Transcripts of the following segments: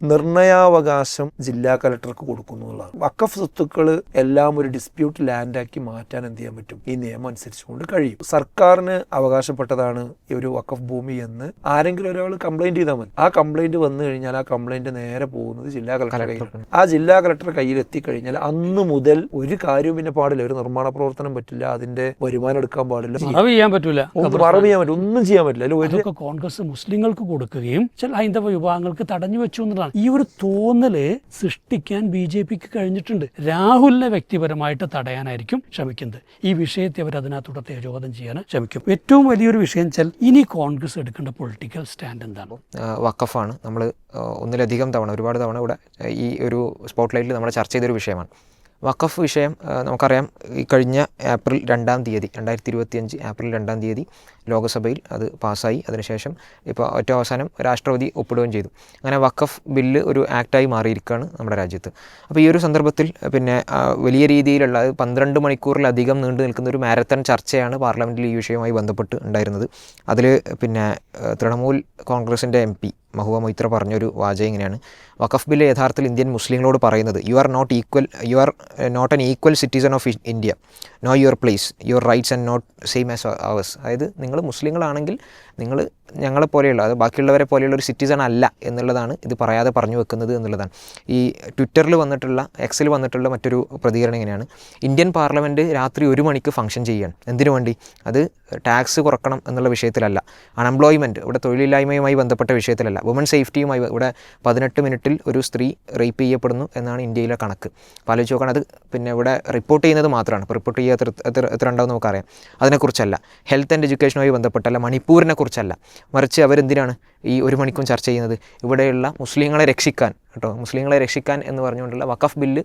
നിർണയാവകാശം ജില്ലാ കലക്ടർക്ക് കൊടുക്കുന്നു എന്നുള്ളതാണ്. വഖഫ് സ്വത്തുക്കൾ എല്ലാം ഒരു ഡിസ്പ്യൂട്ട് ലാൻഡാക്കി മാറ്റാൻ എന്ത് ചെയ്യാൻ പറ്റും? ഈ നിയമം അനുസരിച്ചുകൊണ്ട് കഴിയും. സർക്കാരിന് അവകാശപ്പെട്ടതാണ് ഈ ഒരു വഖഫ് ഭൂമി എന്ന് ആരെങ്കിലും ഒരാൾ കംപ്ലൈന്റ് ചെയ്താൽ മതി. ആ കംപ്ലൈന്റ് വന്നു കഴിഞ്ഞാൽ ആ കംപ്ലൈന്റ് നേരെ പോകുന്നത് ജില്ലാ കളക്ടറുടെ കയ്യിലാണ്. ആ ജില്ലാ കളക്ടറുടെ കയ്യിൽ എത്തിക്കഴിഞ്ഞാൽ അന്ന് മുതൽ ഒരു കാര്യവും പിന്നെ പാടില്ല. ഒരു നിർമ്മാണ പ്രവർത്തനം പറ്റില്ല, അതിന്റെ വരുമാനം എടുക്കാൻ പാടില്ല, മറവ് ചെയ്യാൻ പറ്റില്ല, ഒന്നും ചെയ്യാൻ പറ്റില്ല. കോൺഗ്രസ് മുസ്ലിങ്ങൾക്ക് കൊടുക്കുകയും ചില ഹൈന്ദവ വിഭാഗങ്ങൾക്ക് തടഞ്ഞു വെച്ചു എന്നതാണ്. ഈ ഒരു തോന്നല് സൃഷ്ടിക്കാൻ BJPക്ക് കഴിഞ്ഞിട്ടുണ്ട്. രാഹുലിനെ വ്യക്തിപരമായിട്ട് തടയാനായിരിക്കും ശ്രമിക്കുന്നത്. ഈ വിഷയത്തെ അവർ അതിനകത്തൂടെ തേജോവധം ചെയ്യാൻ ശ്രമിക്കും. ഏറ്റവും വലിയൊരു വിഷയം വെച്ചാൽ ഇനി കോൺഗ്രസ് എടുക്കേണ്ട പൊളിറ്റിക്കൽ സ്റ്റാൻഡ് എന്താണ്? വഖഫാണ്. നമ്മൾ ഒന്നിലധികം തവണ, ഒരുപാട് തവണ ഇവിടെ ഈ ഒരു സ്പോട്ട് ലൈറ്റിൽ നമ്മൾ ചർച്ച ചെയ്തൊരു വിഷയമാണ്. വഖഫ് വിഷയം നമുക്കറിയാം. ഈ കഴിഞ്ഞ ഏപ്രിൽ 2-ാം തീയതി 2025 ഏപ്രിൽ 2-ാം തീയതി ലോക്സഭയിൽ അത് പാസ്സായി. അതിനുശേഷം ഇപ്പോൾ ഏറ്റവും അവസാനം രാഷ്ട്രപതി ഒപ്പിടുകയും ചെയ്തു. അങ്ങനെ വഖഫ് ബില്ല് ഒരു ആക്റ്റായി മാറിയിരിക്കുകയാണ് നമ്മുടെ രാജ്യത്ത്. അപ്പോൾ ഈ ഒരു സന്ദർഭത്തിൽ പിന്നെ വലിയ രീതിയിലുള്ള 12 മണിക്കൂറിലധികം നീണ്ടു നിൽക്കുന്ന ഒരു മാരത്തൺ ചർച്ചയാണ് പാർലമെൻറ്റിൽ ഈ വിഷയവുമായി ബന്ധപ്പെട്ട് ഉണ്ടായിരുന്നത്. അതിൽ പിന്നെ തൃണമൂൽ കോൺഗ്രസിൻ്റെ MP മഹുവ മൊയ്ത്ര പറഞ്ഞൊരു വാചകം ഇങ്ങനെയാണ്: വഖഫ് ബില്ല് യഥാർത്ഥത്തിൽ ഇന്ത്യൻ മുസ്ലിങ്ങളോട് പറയുന്നത് you are not an equal citizen of India, no your place, your rights and not same as ours. അതായത് നിങ്ങൾ മുസ്ലിങ്ങളാണെങ്കിൽ നിങ്ങൾ ഞങ്ങളെപ്പോലെയുള്ള, അത് ബാക്കിയുള്ളവരെ പോലെയുള്ള ഒരു സിറ്റിസൺ അല്ല എന്നുള്ളതാണ് ഇത് പറയാതെ പറഞ്ഞു വെക്കുന്നത് എന്നുള്ളതാണ്. ഈ ട്വിറ്ററിൽ വന്നിട്ടുള്ള, എക്സിൽ വന്നിട്ടുള്ള മറ്റൊരു പ്രതികരണം ഇങ്ങനെയാണ്: ഇന്ത്യൻ പാർലമെൻറ്റ് രാത്രി 1 മണിക്ക് ഫംഗ്ഷൻ ചെയ്യുകയാണ്. എന്തിനു വേണ്ടി? അത് ടാക്സ് കുറക്കണം എന്നുള്ള വിഷയത്തിലല്ല, അൺഎംപ്ലോയ്മെൻറ്റ്, ഇവിടെ തൊഴിലില്ലായ്മയുമായി ബന്ധപ്പെട്ട വിഷയത്തിലല്ല, വുമൺ സേഫ്റ്റിയുമായി. ഇവിടെ 18 മിനിറ്റിൽ ഒരു സ്ത്രീ റേപ്പ് ചെയ്യപ്പെടുന്നു എന്നാണ് ഇന്ത്യയിലെ കണക്ക്. അപ്പോൾ ആലോചിച്ച് നോക്കണം. അത് പിന്നെ ഇവിടെ റിപ്പോർട്ട് ചെയ്യുന്നത് മാത്രമാണ്. ഇപ്പോൾ റിപ്പോർട്ട് ചെയ്യാത്ത എത്ര ഉണ്ടാവും നമുക്കറിയാം. അതിനെക്കുറിച്ചല്ല. ഹെൽത്ത് ആൻഡ് എഡ്യൂക്കേഷനുമായി ബന്ധപ്പെട്ടല്ല, മണിപ്പൂരിനെ കുറിച്ചല്ല. മറിച്ച് അവരെന്തിനാണ് ഈ 1 മണിക്കൂർ ചർച്ച ചെയ്യുന്നത്? ഇവിടെയുള്ള മുസ്ലിങ്ങളെ രക്ഷിക്കാൻ, കേട്ടോ, മുസ്ലിങ്ങളെ രക്ഷിക്കാൻ എന്ന് പറഞ്ഞുകൊണ്ടുള്ള വഖഫ് ബില്ല്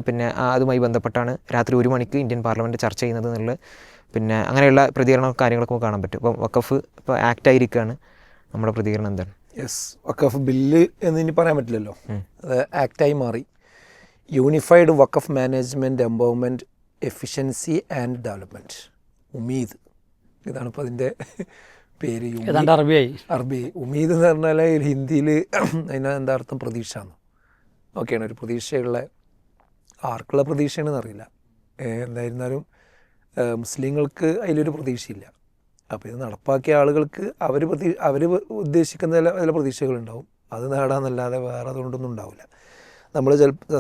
പിന്നെ അതുമായി ബന്ധപ്പെട്ടാണ് രാത്രി 1 മണിക്ക് ഇന്ത്യൻ പാർലമെൻറ്റ് ചർച്ച ചെയ്യുന്നത് എന്നുള്ളത്. പിന്നെ അങ്ങനെയുള്ള പ്രതികരണവും കാര്യങ്ങളൊക്കെ കാണാൻ പറ്റും. ഇപ്പം വഖഫ് ഇപ്പോൾ ആക്റ്റായിരിക്കുകയാണ്. നമ്മുടെ പ്രതികരണം എന്താണ്? യെസ്, വഖഫ് ബില്ല് എന്ന് ഇനി പറയാൻ പറ്റില്ലല്ലോ, അത് ആക്റ്റായി മാറി. Unified Waqf management empowerment efficiency and development, Umeed, ഇതാണ് ഇപ്പോൾ അതിൻ്റെ പേര്. അറബി ഉമീദ് എന്ന് പറഞ്ഞാൽ ഹിന്ദിയിൽ അതിന് എന്താ അർത്ഥം? പ്രതീക്ഷ എന്ന്. ഓക്കെയാണ്, ഒരു പ്രതീക്ഷയുള്ള, ആർക്കുള്ള പ്രതീക്ഷയാണെന്ന് അറിയില്ല. എന്തായിരുന്നാലും മുസ്ലിങ്ങൾക്ക് അതിലൊരു പ്രതീക്ഷയില്ല. അപ്പോൾ ഇത് നടപ്പാക്കിയ ആളുകൾക്ക് അവർ ഉദ്ദേശിക്കുന്ന ചില പ്രതീക്ഷകളുണ്ടാവും. അത് നേടാന്നല്ലാതെ വേറെ അതുകൊണ്ടൊന്നും ഉണ്ടാവില്ല. നമ്മൾ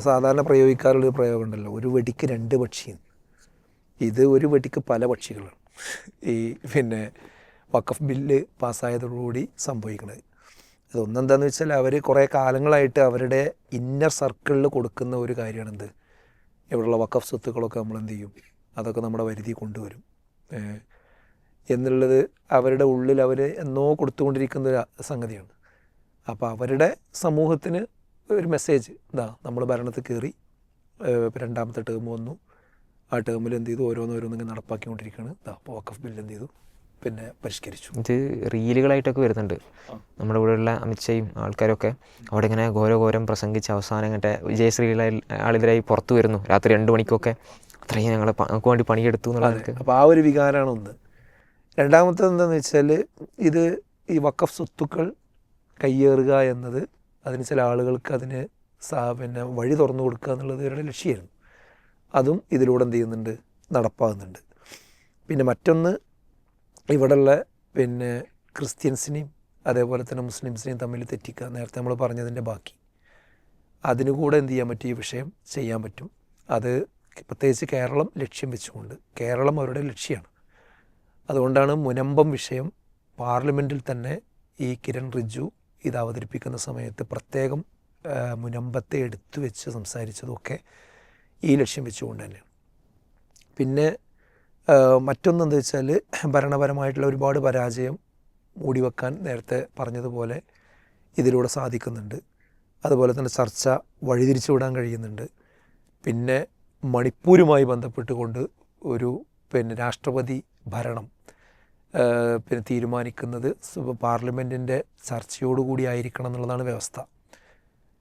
സാധാരണ പ്രയോഗിക്കാറുള്ളൊരു പ്രയോഗം ഉണ്ടല്ലോ, ഒരു വെടിക്ക് 2 പക്ഷി. ഇത് ഒരു വെടിക്ക് പല പക്ഷികളാണ് ഈ പിന്നെ വഖഫ് ബില്ല് പാസ്സായതോടുകൂടി സംഭവിക്കുന്നത്. അതൊന്നെന്താണെന്ന് വെച്ചാൽ അവർ കുറേ കാലങ്ങളായിട്ട് അവരുടെ ഇന്നർ സർക്കിളിൽ കൊടുക്കുന്ന ഒരു കാര്യമാണെന്ത്, ഇവിടെയുള്ള വഖഫ് സ്വത്തുക്കളൊക്കെ നമ്മൾ എന്ത് ചെയ്യും, അതൊക്കെ നമ്മുടെ വരുതി കൊണ്ടുവരും എന്നുള്ളത് അവരുടെ ഉള്ളിൽ അവർ എന്നോ കൊടുത്തുകൊണ്ടിരിക്കുന്ന ഒരു സംഗതിയാണ്. അപ്പോൾ അവരുടെ സമൂഹത്തിന് ഒരു മെസ്സേജ്, ഇതാ നമ്മൾ ഭരണത്തിൽ കയറി 2ാമത്തെ ടേം വന്നു, ആ ടേമിൽ എന്ത് ചെയ്തു, ഓരോന്നിങ്ങനെ നടപ്പാക്കിക്കൊണ്ടിരിക്കുകയാണ്. ഇതാ അപ്പോൾ വഖഫ് ബില്ല് എന്ത് ചെയ്തു, പിന്നെ പരിഷ്കരിച്ചു. ഇത് റീലുകളായിട്ടൊക്കെ വരുന്നുണ്ട്. നമ്മുടെ ഇവിടെയുള്ള അമിത്ഷായും ആൾക്കാരൊക്കെ അവിടെ ഇങ്ങനെ ഘോരം പ്രസംഗിച്ച് അവസാനം ഇങ്ങനത്തെ വിജയശ്രീലായി പുറത്തു വരുന്നു രാത്രി 2 മണിക്കൊക്കെ. അത്രയും ഞങ്ങൾക്ക് വേണ്ടി പണിയെടുത്തു എന്നുള്ളത്. അപ്പോൾ ആ ഒരു വികാരമാണ് ഒന്ന്. രണ്ടാമത്തത് എന്താണെന്ന് വെച്ചാൽ ഇത് ഈ വഖഫ് സ്വത്തുക്കൾ കയ്യേറുക എന്നത്, അതിന് ചില ആളുകൾക്ക് അതിന് പിന്നെ വഴി തുറന്നു കൊടുക്കുക എന്നുള്ളത് ഇവരുടെ ലക്ഷ്യമായിരുന്നു. അതും ഇതിലൂടെ എന്ത് ചെയ്യുന്നുണ്ട്, നടപ്പാകുന്നുണ്ട്. പിന്നെ മറ്റൊന്ന്, ഇവിടെയുള്ള പിന്നെ ക്രിസ്ത്യൻസിനെയും അതേപോലെ തന്നെ മുസ്ലിംസിനെയും തമ്മിൽ തെറ്റിക്കുക, നേരത്തെ നമ്മൾ പറഞ്ഞതിൻ്റെ ബാക്കി. അതിനു കൂടെ എന്ത് ചെയ്യാൻ പറ്റും, ഈ വിഷയം ചെയ്യാൻ പറ്റും. അത് പ്രത്യേകിച്ച് കേരളം ലക്ഷ്യം വെച്ചുകൊണ്ട്, കേരളം അവരുടെ ലക്ഷ്യമാണ്. അതുകൊണ്ടാണ് മുനമ്പം വിഷയം പാർലമെൻറ്റിൽ തന്നെ ഈ കിരൺ റിജ്ജു ഇത് അവതരിപ്പിക്കുന്ന സമയത്ത് പ്രത്യേകം മുനമ്പത്തെ എടുത്തു വെച്ച് സംസാരിച്ചതൊക്കെ ഈ ലക്ഷ്യം വെച്ചുകൊണ്ട് തന്നെയാണ്. പിന്നെ മറ്റൊന്നെന്താ വെച്ചാൽ, ഭരണപരമായിട്ടുള്ള ഒരുപാട് പരാജയം മൂടിവെക്കാൻ നേരത്തെ പറഞ്ഞതുപോലെ ഇതിലൂടെ സാധിക്കുന്നുണ്ട്. അതുപോലെ തന്നെ ചർച്ച വഴിതിരിച്ചു വിടാൻ കഴിയുന്നുണ്ട്. പിന്നെ മണിപ്പൂരുമായി ബന്ധപ്പെട്ടുകൊണ്ട് ഒരു പിന്നെ രാഷ്ട്രപതി ഭരണം പിന്നെ തീരുമാനിക്കുന്നത് പാർലമെൻറ്റിൻ്റെ ചർച്ചയോടുകൂടി ആയിരിക്കണം എന്നുള്ളതാണ് വ്യവസ്ഥ.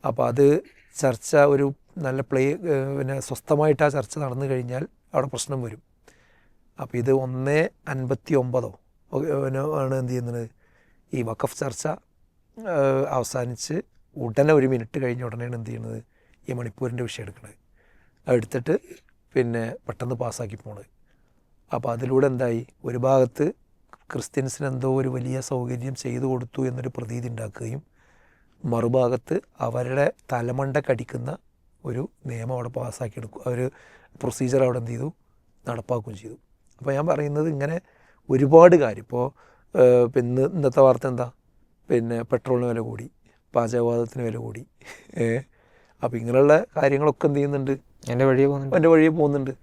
അപ്പോൾ അത് ചർച്ച ഒരു നല്ല പിന്നെ സ്വസ്ഥമായിട്ട് ആ ചർച്ച നടന്നു കഴിഞ്ഞാൽ അവിടെ പ്രശ്നം വരും. അപ്പോൾ ഇത് 1:59 ആണ് എന്ത് ചെയ്യുന്നത്, ഈ വഖഫ് ചർച്ച അവസാനിച്ച് ഉടനെ 1 മിനിറ്റ് കഴിഞ്ഞ ഉടനെയാണ് എന്ത് ചെയ്യുന്നത്, ഈ മണിപ്പൂരിൻ്റെ വിഷയം എടുക്കുന്നത്. എടുത്തിട്ട് പിന്നെ പെട്ടെന്ന് പാസ്സാക്കി പോണത്. അപ്പോൾ അതിലൂടെ എന്തായി, ഒരു ഭാഗത്ത് ക്രിസ്ത്യൻസിന് എന്തോ ഒരു വലിയ സൗകര്യം ചെയ്തു കൊടുത്തു എന്നൊരു പ്രതീതി ഉണ്ടാക്കുകയും മറുഭാഗത്ത് അവരുടെ തലമണ്ടക്കടിക്കുന്ന ഒരു നിയമം അവിടെ പാസ്സാക്കി എടുക്കും, ഒരു പ്രൊസീജിയർ അവിടെ എന്ത് ചെയ്തു, നടപ്പാക്കുകയും ചെയ്തു. അപ്പോൾ ഞാൻ പറയുന്നത് ഇങ്ങനെ ഒരുപാട് കാര്യം. ഇപ്പോൾ ഇന്നത്തെ വാർത്ത എന്താ, പിന്നെ പെട്രോളിന് വില കൂടി, പാചകവാതത്തിന് വില കൂടി. അപ്പോൾ ഇങ്ങനെയുള്ള കാര്യങ്ങളൊക്കെ എന്ത് ചെയ്യുന്നുണ്ട്, എൻ്റെ വഴിയെ പോകുന്നുണ്ട്.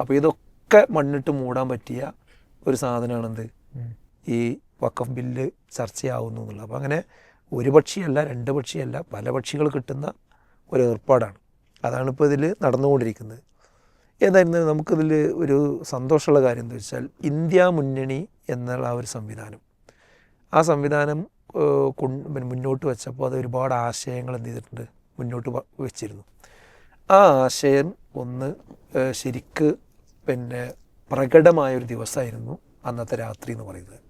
അപ്പോൾ ഇതൊക്കെ മണ്ണിട്ട് മൂടാൻ പറ്റിയ ഒരു സാധനമാണെന്ത്, ഈ വഖഫ് ബില്ല് ചർച്ചയാവുന്നു എന്നുള്ളത്. അപ്പോൾ അങ്ങനെ ഒരു പക്ഷിയല്ല, 2 പക്ഷിയല്ല, പല പക്ഷികൾ കിട്ടുന്ന ഒരു ഏർപ്പാടാണ്. അതാണിപ്പോൾ ഇതിൽ നടന്നുകൊണ്ടിരിക്കുന്നത്. ഏതായിരുന്നു നമുക്കിതിൽ ഒരു സന്തോഷമുള്ള കാര്യം എന്താ വെച്ചാൽ, ഇന്ത്യ മുന്നണി എന്നുള്ള ആ ഒരു സംവിധാനം, ആ സംവിധാനം മുന്നോട്ട് വെച്ചപ്പോൾ അത് ഒരുപാട് ആശയങ്ങൾ എന്ത് ചെയ്തിട്ടുണ്ട്, മുന്നോട്ട് വെച്ചിരുന്നു. ആ ആശയം ഒന്ന് ശരിക്ക് പിന്നെ പ്രകടമായൊരു ദിവസമായിരുന്നു അന്നത്തെ രാത്രി എന്ന് പറയുന്നത്.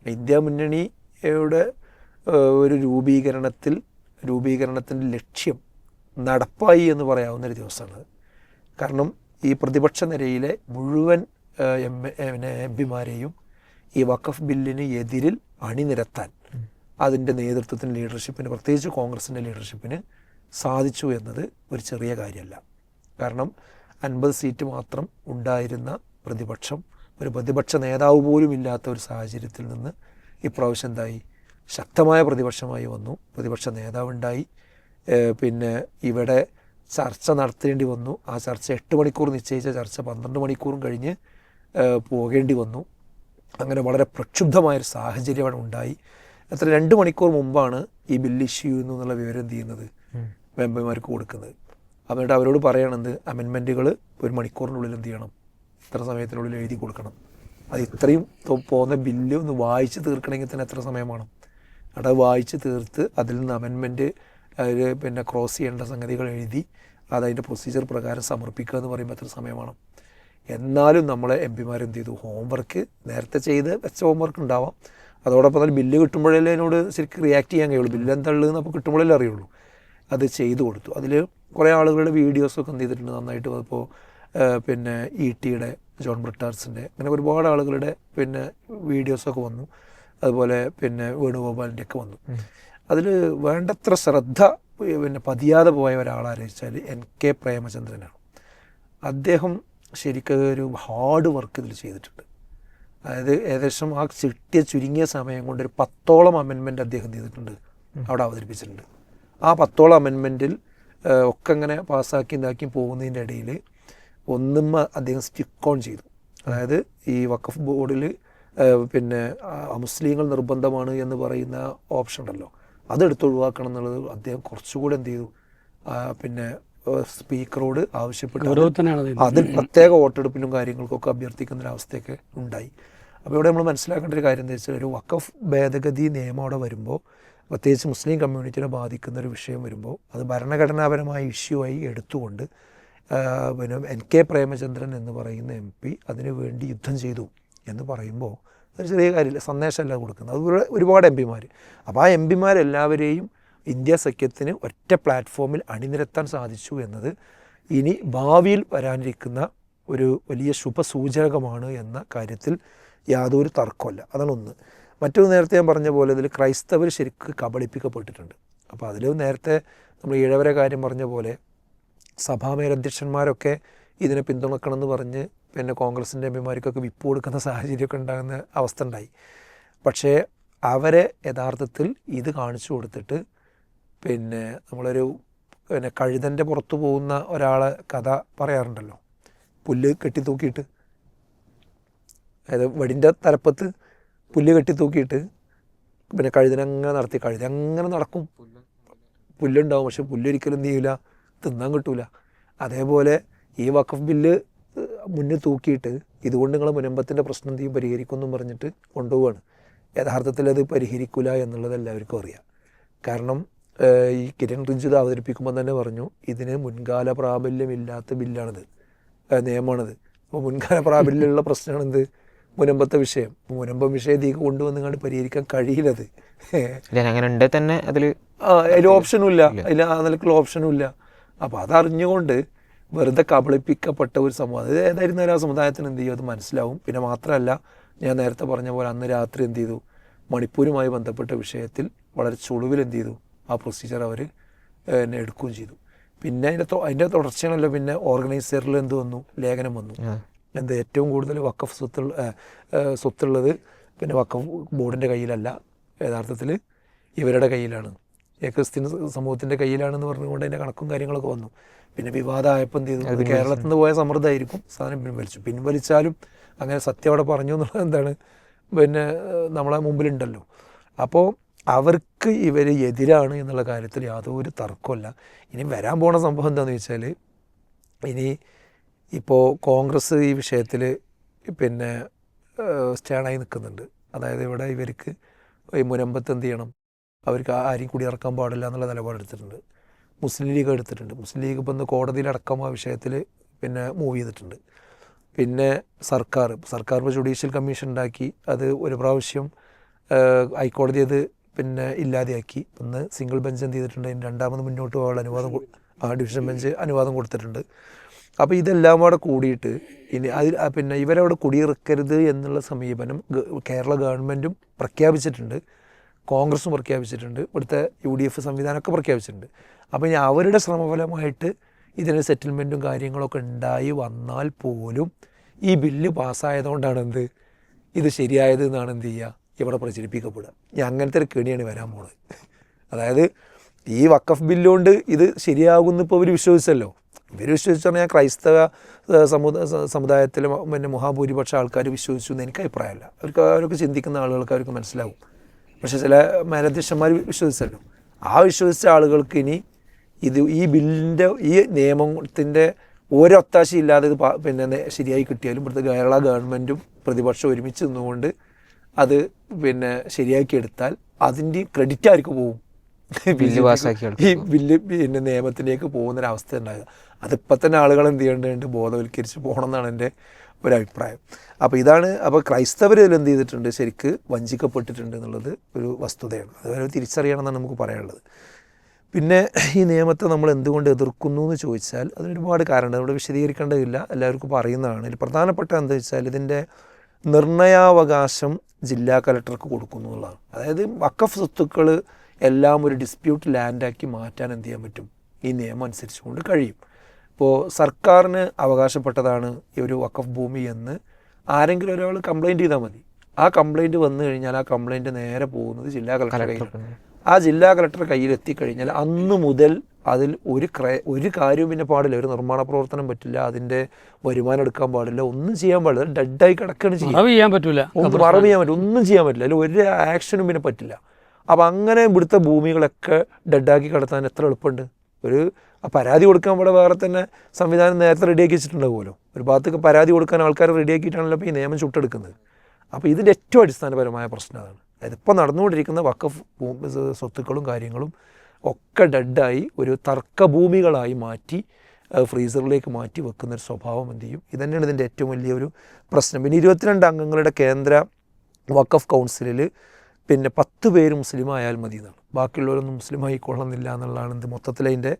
ഇന്ത്യ മുന്നണിയുടെ ഒരു രൂപീകരണത്തിൻ്റെ ലക്ഷ്യം നടപ്പായി എന്ന് പറയാവുന്നൊരു ദിവസമാണ്. കാരണം ഈ പ്രതിപക്ഷ നിരയിലെ മുഴുവൻ എംപിമാരെയും ഈ വഖഫ് ബില്ലിന് എതിരിൽ അണിനിരത്താൻ അതിൻ്റെ നേതൃത്വത്തിന്, ലീഡർഷിപ്പിന്, പ്രത്യേകിച്ച് കോൺഗ്രസിൻ്റെ ലീഡർഷിപ്പിന് സാധിച്ചു എന്നത് ഒരു ചെറിയ കാര്യമല്ല. കാരണം 50 സീറ്റ് മാത്രം ഉണ്ടായിരുന്ന പ്രതിപക്ഷം ഒരു പ്രതിപക്ഷ നേതാവ് പോലും ഇല്ലാത്ത ഒരു സാഹചര്യത്തിൽ നിന്ന് ഇപ്രാവശ്യം എന്തായി, ശക്തമായ പ്രതിപക്ഷമായി വന്നു, പ്രതിപക്ഷ നേതാവുണ്ടായി. പിന്നെ ഇവിടെ ചർച്ച നടത്തേണ്ടി വന്നു. ആ ചർച്ച 8 മണിക്കൂർ നിശ്ചയിച്ച ചർച്ച 12 മണിക്കൂറും കഴിഞ്ഞ് പോകേണ്ടി വന്നു. അങ്ങനെ വളരെ പ്രക്ഷുബ്ധമായൊരു സാഹചര്യമാണ് ഉണ്ടായി. 2 മണിക്കൂർ മുമ്പാണ് ഈ ബില്ല് ഇഷ്യൂ എന്നുള്ള വിവരം എന്ത് ചെയ്യുന്നത്, മെമ്പർമാർക്ക് കൊടുക്കുന്നത്. എന്നിട്ട് അവരോട് പറയണത് അമെൻമെൻറ്റുകൾ 1 മണിക്കൂറിനുള്ളിൽ എന്ത് ചെയ്യണം, ഇത്ര സമയത്തിനുള്ളിൽ എഴുതി കൊടുക്കണം. അത് ഇത്രയും പോകുന്ന ബില്ല് ഒന്ന് വായിച്ച് തീർക്കണമെങ്കിൽ തന്നെ എത്ര സമയം വേണം? അത് വായിച്ച് തീർത്ത് അതിൽ നിന്ന് അമെൻമെൻറ്റ് പിന്നെ ക്രോസ് ചെയ്യേണ്ട സംഗതികൾ എഴുതി അതതിൻ്റെ പ്രൊസീജിയർ പ്രകാരം സമർപ്പിക്കുക എന്ന് പറയുമ്പോൾ എത്ര സമയം വേണം? എന്നാലും നമ്മളെ എംപിമാരെന്ത് ചെയ്തു, ഹോംവർക്ക് നേരത്തെ ചെയ്ത് വെച്ച ഹോംവർക്ക് ഉണ്ടാവാം, അതോടൊപ്പം തന്നെ ബില്ല് കിട്ടുമ്പോഴല്ലേ അതിനോട് ശരിക്കും റിയാക്ട് ചെയ്യാൻ കഴിയുള്ളൂ. ബില്ല് എന്താണെന്ന് അപ്പോൾ കിട്ടുമ്പോഴല്ലേ അറിയുള്ളൂ. അത് ചെയ്തു കൊടുത്തു. അതിൽ കുറേ ആളുകളുടെ വീഡിയോസൊക്കെ എന്ത് ചെയ്തിട്ടുണ്ട് നന്നായിട്ട്. ഇപ്പോൾ പിന്നെ ETയുടെ, ജോൺ ബ്രിട്ടാസിൻ്റെ, അങ്ങനെ ഒരുപാട് ആളുകളുടെ പിന്നെ വീഡിയോസൊക്കെ വന്നു. അതുപോലെ പിന്നെ വേണുഗോപാലിൻ്റെ ഒക്കെ വന്നു. അതിൽ വേണ്ടത്ര ശ്രദ്ധ പിന്നെ പതിയാതെ പോയ ഒരാളാരെച്ചാൽ NK പ്രേമചന്ദ്രനാണ്. അദ്ദേഹം ശരിക്കും ഒരു ഹാർഡ് വർക്ക് ഇതിൽ ചെയ്തിട്ടുണ്ട്. അതായത് ഏകദേശം ആ ചുരുങ്ങിയ സമയം കൊണ്ട് ഒരു 10ഓളം അമെൻമെൻറ്റ് അദ്ദേഹം ചെയ്തിട്ടുണ്ട്, അവിടെ അവതരിപ്പിച്ചിട്ടുണ്ട്. ആ 10ഓളം അമെൻമെൻറ്റിൽ ഒക്കെ ഇങ്ങനെ പാസ്സാക്കി ഇതാക്കി പോകുന്നതിൻ്റെ ഇടയിൽ ഒന്നും അദ്ദേഹം സ്റ്റിക്ക് ഓൺ ചെയ്തു. അതായത് ഈ വഖഫ് ബോർഡിൽ പിന്നെ മുസ്ലിങ്ങൾ നിർബന്ധമാണ് എന്ന് പറയുന്ന ഓപ്ഷൻ ഉണ്ടല്ലോ, അതെടുത്ത് ഒഴിവാക്കണം എന്നുള്ളത് അദ്ദേഹം കുറച്ചുകൂടെ എന്ത് ചെയ്തു, പിന്നെ സ്പീക്കറോട് ആവശ്യപ്പെട്ടു. അതിൽ പ്രത്യേക വോട്ടെടുപ്പിനും കാര്യങ്ങൾക്കൊക്കെ അഭ്യർത്ഥിക്കുന്നൊരവസ്ഥയൊക്കെ ഉണ്ടായി. അപ്പോൾ ഇവിടെ നമ്മൾ മനസ്സിലാക്കേണ്ട ഒരു കാര്യം എന്താ വെച്ചാൽ, ഒരു വഖഫ് ഭേദഗതി നിയമം അവിടെ വരുമ്പോൾ, പ്രത്യേകിച്ച് മുസ്ലിം കമ്മ്യൂണിറ്റിനെ ബാധിക്കുന്ന ഒരു വിഷയം വരുമ്പോൾ, അത് ഭരണഘടനാപരമായ ഇഷ്യൂ ആയി എടുത്തുകൊണ്ട് പിന്നെ NK പ്രേമചന്ദ്രൻ എന്ന് പറയുന്ന MP അതിനു വേണ്ടി യുദ്ധം ചെയ്തു എന്ന് പറയുമ്പോൾ ഒരു ചെറിയ കാര്യമില്ല, സന്ദേശമല്ല കൊടുക്കുന്നത്. അതുപോലെ ഒരുപാട് എംപിമാർ. അപ്പോൾ ആ എംപിമാരെല്ലാവരെയും ഇന്ത്യ സഖ്യത്തിന് ഒറ്റ പ്ലാറ്റ്ഫോമിൽ അണിനിരത്താൻ സാധിച്ചു എന്നത് ഇനി ഭാവിയിൽ വരാനിരിക്കുന്ന ഒരു വലിയ ശുഭസൂചകമാണ് എന്ന കാര്യത്തിൽ യാതൊരു തർക്കമല്ല. അതാണ് ഒന്ന്. മറ്റൊന്ന്, നേരത്തെ ഞാൻ പറഞ്ഞ പോലെ ഇതിൽ ക്രൈസ്തവർ ശരിക്കും കബളിപ്പിക്കപ്പെട്ടിട്ടുണ്ട്. അപ്പോൾ അതിൽ നേരത്തെ നമ്മൾ ഈഴവരെ കാര്യം പറഞ്ഞ പോലെ സഭാമേലധ്യക്ഷന്മാരൊക്കെ ഇതിനെ പിന്തുണക്കണമെന്ന് പറഞ്ഞ് പിന്നെ കോൺഗ്രസിൻ്റെ എംപിമാർക്കൊക്കെ വിപ്പ് കൊടുക്കുന്ന സാഹചര്യമൊക്കെ ഉണ്ടാകുന്ന അവസ്ഥ ഉണ്ടായി. പക്ഷേ അവരെ യഥാർത്ഥത്തിൽ ഇത് കാണിച്ചു കൊടുത്തിട്ട് പിന്നെ നമ്മളൊരു പിന്നെ കഴുതൻ്റെ പുറത്ത് പോകുന്ന ഒരാളെ കഥ പറയാറുണ്ടല്ലോ, പുല്ല് കെട്ടിത്തൂക്കിയിട്ട്, അതായത് വെടിൻ്റെ തലപ്പത്ത് പുല്ല് കെട്ടിത്തൂക്കിയിട്ട് പിന്നെ കഴുതനങ്ങനെ നടത്തി, കഴുതങ്ങനെ നടക്കും, പുല്ലുണ്ടാവും, പക്ഷെ പുല്ലൊരിക്കലും എന്ത് ചെയ്യില്ല, തിന്നാൻ കിട്ടൂല. അതേപോലെ ഈ വഖഫ് ബില്ല് മുന്നിൽ തൂക്കിയിട്ട് ഇതുകൊണ്ട് നിങ്ങൾ മുനമ്പത്തിൻ്റെ പ്രശ്നം എന്തെയും പരിഹരിക്കുമെന്നും പറഞ്ഞിട്ട് കൊണ്ടുപോവാണ്. യഥാർത്ഥത്തിൽ അത് പരിഹരിക്കില്ല എന്നുള്ളത് എല്ലാവർക്കും അറിയാം. കാരണം ഈ കിരൺ റിജിജു അവതരിപ്പിക്കുമ്പോൾ തന്നെ പറഞ്ഞു, ഇതിന് മുൻകാല പ്രാബല്യമില്ലാത്ത ബില്ലാണിത്, നിയമമാണിത്. അപ്പോൾ മുൻകാല പ്രാബല്യമുള്ള പ്രശ്നമാണെന്ത്, മുനമ്പത്തെ വിഷയം. മുനമ്പം വിഷയം ഇതിലേക്ക് കൊണ്ടുവന്നുകൊണ്ട് പരിഹരിക്കാൻ കഴിയില്ലത്. അങ്ങനെ ഉണ്ടെങ്കിൽ തന്നെ അതിൽ ഓപ്ഷനും ഇല്ല, അതിൽ ആ നിലക്കുള്ള ഓപ്ഷനും ഇല്ല. അപ്പോൾ അതറിഞ്ഞുകൊണ്ട് വെറുതെ കബളിപ്പിക്കപ്പെട്ട ഒരു സമൂഹം, അത് ഏതായിരുന്നാലും ആ സമുദായത്തിന് എന്ത് ചെയ്യും, അത് മനസ്സിലാവും. പിന്നെ മാത്രമല്ല, ഞാൻ നേരത്തെ പറഞ്ഞ പോലെ അന്ന് രാത്രി എന്ത് ചെയ്തു, മണിപ്പൂരുമായി ബന്ധപ്പെട്ട വിഷയത്തിൽ വളരെ ചുളിവിൽ എന്ത് ചെയ്തു, ആ പ്രൊസീജിയർ അവർ എടുക്കുകയും ചെയ്തു. പിന്നെ അതിൻ്റെ തുടർച്ചയാണല്ലോ പിന്നെ ഓർഗനൈസറിൽ എന്ത് വന്നു, ലേഖനം വന്നു. എന്ത് ഏറ്റവും കൂടുതൽ വഖഫ് സ്വത്തുള്ളത് പിന്നെ വഖഫ് ബോർഡിൻ്റെ കയ്യിലല്ല, യഥാർത്ഥത്തിൽ ഇവരുടെ കയ്യിലാണ്, ക്രിസ്ത്യൻ സമൂഹത്തിൻ്റെ കയ്യിലാണെന്ന് പറഞ്ഞുകൊണ്ട് അതിൻ്റെ കണക്കും കാര്യങ്ങളൊക്കെ വന്നു. പിന്നെ വിവാദമായപ്പോൾ എന്ത് ചെയ്തു, കേരളത്തിൽ നിന്ന് പോയ സമ്മർദ്ദമായിരിക്കും, സാധനം പിൻവലിച്ചാലും അങ്ങനെ സത്യം അവിടെ പറഞ്ഞു എന്നുള്ളത് എന്താണ് പിന്നെ നമ്മളെ മുമ്പിലുണ്ടല്ലോ. അപ്പോൾ അവർക്ക് ഇവർ എതിരാണ് എന്നുള്ള കാര്യത്തിൽ യാതൊരു തർക്കമല്ല. ഇനി വരാൻ പോണ സംഭവം എന്താണെന്ന് വെച്ചാൽ, ഇനി ഇപ്പോൾ കോൺഗ്രസ് ഈ വിഷയത്തിൽ പിന്നെ സ്റ്റാൻഡായി നിൽക്കുന്നുണ്ട്. അതായത് ഇവിടെ ഇവർക്ക് ഈ മുനമ്പത്ത് എന്ത് ചെയ്യണം, അവർക്ക് ആരെയും കുടിയിറക്കാൻ പാടില്ല എന്നുള്ള നിലപാടെടുത്തിട്ടുണ്ട്. മുസ്ലിം ലീഗ് എടുത്തിട്ടുണ്ട്. മുസ്ലിം ലീഗ് ഇപ്പം ഇന്ന് കോടതിയിലടക്കം ആ വിഷയത്തിൽ പിന്നെ മൂവ് ചെയ്തിട്ടുണ്ട്. പിന്നെ സർക്കാർ ഇപ്പോൾ ജുഡീഷ്യൽ കമ്മീഷൻ ഉണ്ടാക്കി, അത് ഒരു പ്രാവശ്യം ഹൈക്കോടതി അത് പിന്നെ ഇല്ലാതെയാക്കി. ഇന്ന് സിംഗിൾ ബെഞ്ച് എന്ത് ചെയ്തിട്ടുണ്ട്, അതിന് രണ്ടാമത് മുന്നോട്ട് പോകാനുള്ള അനുവാദം ഡിവിഷൻ ബെഞ്ച് അനുവാദം കൊടുത്തിട്ടുണ്ട്. അപ്പോൾ ഇതെല്ലാം കൂടെ കൂടിയിട്ട് ഇനി അതിൽ പിന്നെ ഇവരവിടെ കുടിയിറക്കരുത് എന്നുള്ള സമീപനം കേരള ഗവൺമെൻറ്റും പ്രഖ്യാപിച്ചിട്ടുണ്ട്, കോൺഗ്രസും പ്രഖ്യാപിച്ചിട്ടുണ്ട്, ഇവിടുത്തെ UDF സംവിധാനമൊക്കെ പ്രഖ്യാപിച്ചിട്ടുണ്ട്. അപ്പോൾ ഇനി അവരുടെ ശ്രമഫലമായിട്ട് ഇതിന് സെറ്റിൽമെൻറ്റും കാര്യങ്ങളൊക്കെ ഉണ്ടായി വന്നാൽ പോലും ഈ ബില്ല് പാസ്സായതുകൊണ്ടാണ് ഇത് ശരിയായത് എന്നാണ് എന്ത് ചെയ്യുക, ഇവിടെ പ്രചരിപ്പിക്കപ്പെടുക. ഇനി അങ്ങനത്തെ ഒരു കെണിയാണ് വരാൻ പോകുന്നത്. അതായത് ഈ വഖഫ് ബില്ലുകൊണ്ട് ഇത് ശരിയാകുമെന്ന് ഇപ്പോൾ ഇവർ വിശ്വസിച്ചല്ലോ. ഇവർ വിശ്വസിച്ചു പറഞ്ഞാൽ ക്രൈസ്തവ സമുദായത്തിലെ പിന്നെ മഹാഭൂരിപക്ഷ ആൾക്കാർ വിശ്വസിച്ചു എന്ന് എനിക്ക് അഭിപ്രായമല്ല. അവരൊക്കെ ചിന്തിക്കുന്ന ആളുകൾക്ക് അവർക്ക് മനസ്സിലാവും. പക്ഷേ ചില മേലധ്യക്ഷന്മാർ വിശ്വസിച്ചല്ലോ. ആ വിശ്വസിച്ച ആളുകൾക്ക് ഇനി ഈ ബില്ലിൻ്റെ ഈ നിയമത്തിൻ്റെ ഒരൊത്താശയില്ലാതെ ഇത് പിന്നെ ശരിയായി കിട്ടിയാലും ഇവിടുത്തെ കേരള ഗവൺമെൻറ്റും പ്രതിപക്ഷം ഒരുമിച്ച് നിന്നുകൊണ്ട് അത് പിന്നെ ശരിയാക്കിയെടുത്താൽ അതിൻ്റെ ക്രെഡിറ്റ് ആർക്ക് പോവും, ഈ ബില്ല് പിന്നെ നിയമത്തിലേക്ക് പോകുന്നൊരവസ്ഥ ഉണ്ടായത്. അതിപ്പോൾ തന്നെ ആളുകൾ എന്ത് ചെയ്യേണ്ടതുണ്ട്, ബോധവൽക്കരിച്ച് പോകണം എന്നാണ് എൻ്റെ ഒരഭിപ്രായം. അപ്പോൾ ക്രൈസ്തവർ ഇതിൽ എന്ത് ചെയ്തിട്ടുണ്ട്, ശരിക്ക് വഞ്ചിക്കപ്പെട്ടിട്ടുണ്ട് എന്നുള്ളത് ഒരു വസ്തുതയാണ്. അതുവരെ തിരിച്ചറിയണം എന്നാണ് നമുക്ക് പറയാനുള്ളത്. പിന്നെ ഈ നിയമത്തെ നമ്മൾ എന്തുകൊണ്ട് എതിർക്കുന്നു എന്ന് ചോദിച്ചാൽ അതിന് ഒരുപാട് കാരണമുണ്ട്. ഇവിടെ വിശദീകരിക്കേണ്ടതില്ല, എല്ലാവർക്കും പറയുന്നതാണ്. ഇതിൽ പ്രധാനപ്പെട്ട എന്താ വെച്ചാൽ ഇതിൻ്റെ നിർണയാവകാശം ജില്ലാ കലക്ടർക്ക് കൊടുക്കുന്നു എന്നുള്ളതാണ്. അതായത് വഖഫ് സ്വത്തുക്കൾ എല്ലാം ഒരു ഡിസ്പ്യൂട്ട് ലാൻഡാക്കി മാറ്റാൻ എന്ത് ചെയ്യാൻ പറ്റും, ഈ നിയമം അനുസരിച്ചുകൊണ്ട് കഴിയും. ഇപ്പോൾ സർക്കാരിന് അവകാശപ്പെട്ടതാണ് ഈ ഒരു വഖഫ് ഭൂമി എന്ന് ആരെങ്കിലും ഒരാൾ കംപ്ലയിൻറ്റ് ചെയ്താൽ മതി. ആ കംപ്ലയിൻറ്റ് വന്നു കഴിഞ്ഞാൽ ആ കംപ്ലയിൻറ്റ് നേരെ പോകുന്നത് ജില്ലാ കളക്ടറുടെ കയ്യിൽ. ആ ജില്ലാ കളക്ടർ കയ്യിലെത്തിക്കഴിഞ്ഞാൽ അന്ന് മുതൽ അതിൽ ഒരു കാര്യവും പിന്നെ പാടില്ല. ഒരു നിർമ്മാണ പ്രവർത്തനം പറ്റില്ല, അതിൻ്റെ വരുമാനം എടുക്കാൻ പാടില്ല, ഒന്നും ചെയ്യാൻ പാടില്ല. ഡെഡായി കിടക്കുകയാണ് ചെയ്യാൻ പറ്റില്ല, മറവ് ചെയ്യാൻ പറ്റില്ല, ഒന്നും ചെയ്യാൻ പറ്റില്ല. അതിൽ ഒരു ആക്ഷനും പിന്നെ പറ്റില്ല. അപ്പോൾ അങ്ങനെ ഇവിടുത്തെ ഭൂമികളൊക്കെ ഡെഡാക്കി കിടത്താൻ എത്ര എളുപ്പമുണ്ട്. ഒരു പരാതി കൊടുക്കാൻ ഇവിടെ വേറെ തന്നെ സംവിധാനം നേരത്തെ റെഡിയാക്കി വെച്ചിട്ടുണ്ടാവുമല്ലോ. ഒരു ഭാഗത്തേക്ക് പരാതി കൊടുക്കാൻ ആൾക്കാർ റെഡിയാക്കിയിട്ടാണല്ലോ ഇപ്പോൾ ഈ നിയമം ചുട്ടെടുക്കുന്നത്. അപ്പോൾ ഇതിൻ്റെ ഏറ്റവും അടിസ്ഥാനപരമായ പ്രശ്നം അതാണ്. അതായത് ഇപ്പോൾ നടന്നുകൊണ്ടിരിക്കുന്ന വഖഫ് സ്വത്തുക്കളും കാര്യങ്ങളും ഒക്കെ ഡെഡായി ഒരു തർക്കഭൂമികളായി മാറ്റി ഫ്രീസറിലേക്ക് മാറ്റി വെക്കുന്നൊരു സ്വഭാവം എന്ത് ചെയ്യും. ഇത് തന്നെയാണ് ഇതിൻ്റെ ഏറ്റവും വലിയൊരു പ്രശ്നം. പിന്നെ 22 അംഗങ്ങളുടെ കേന്ദ്ര വഖഫ് കൗൺസിലിൽ പിന്നെ 10 പേര് മുസ്ലിം ആയാൽ മതി എന്നാണ്. ബാക്കിയുള്ളവരൊന്നും മുസ്ലിം ആയിക്കൊള്ളുന്നില്ല എന്നുള്ളതാണ് ഇത് മൊത്തത്തിൽ അതിൻ്റെ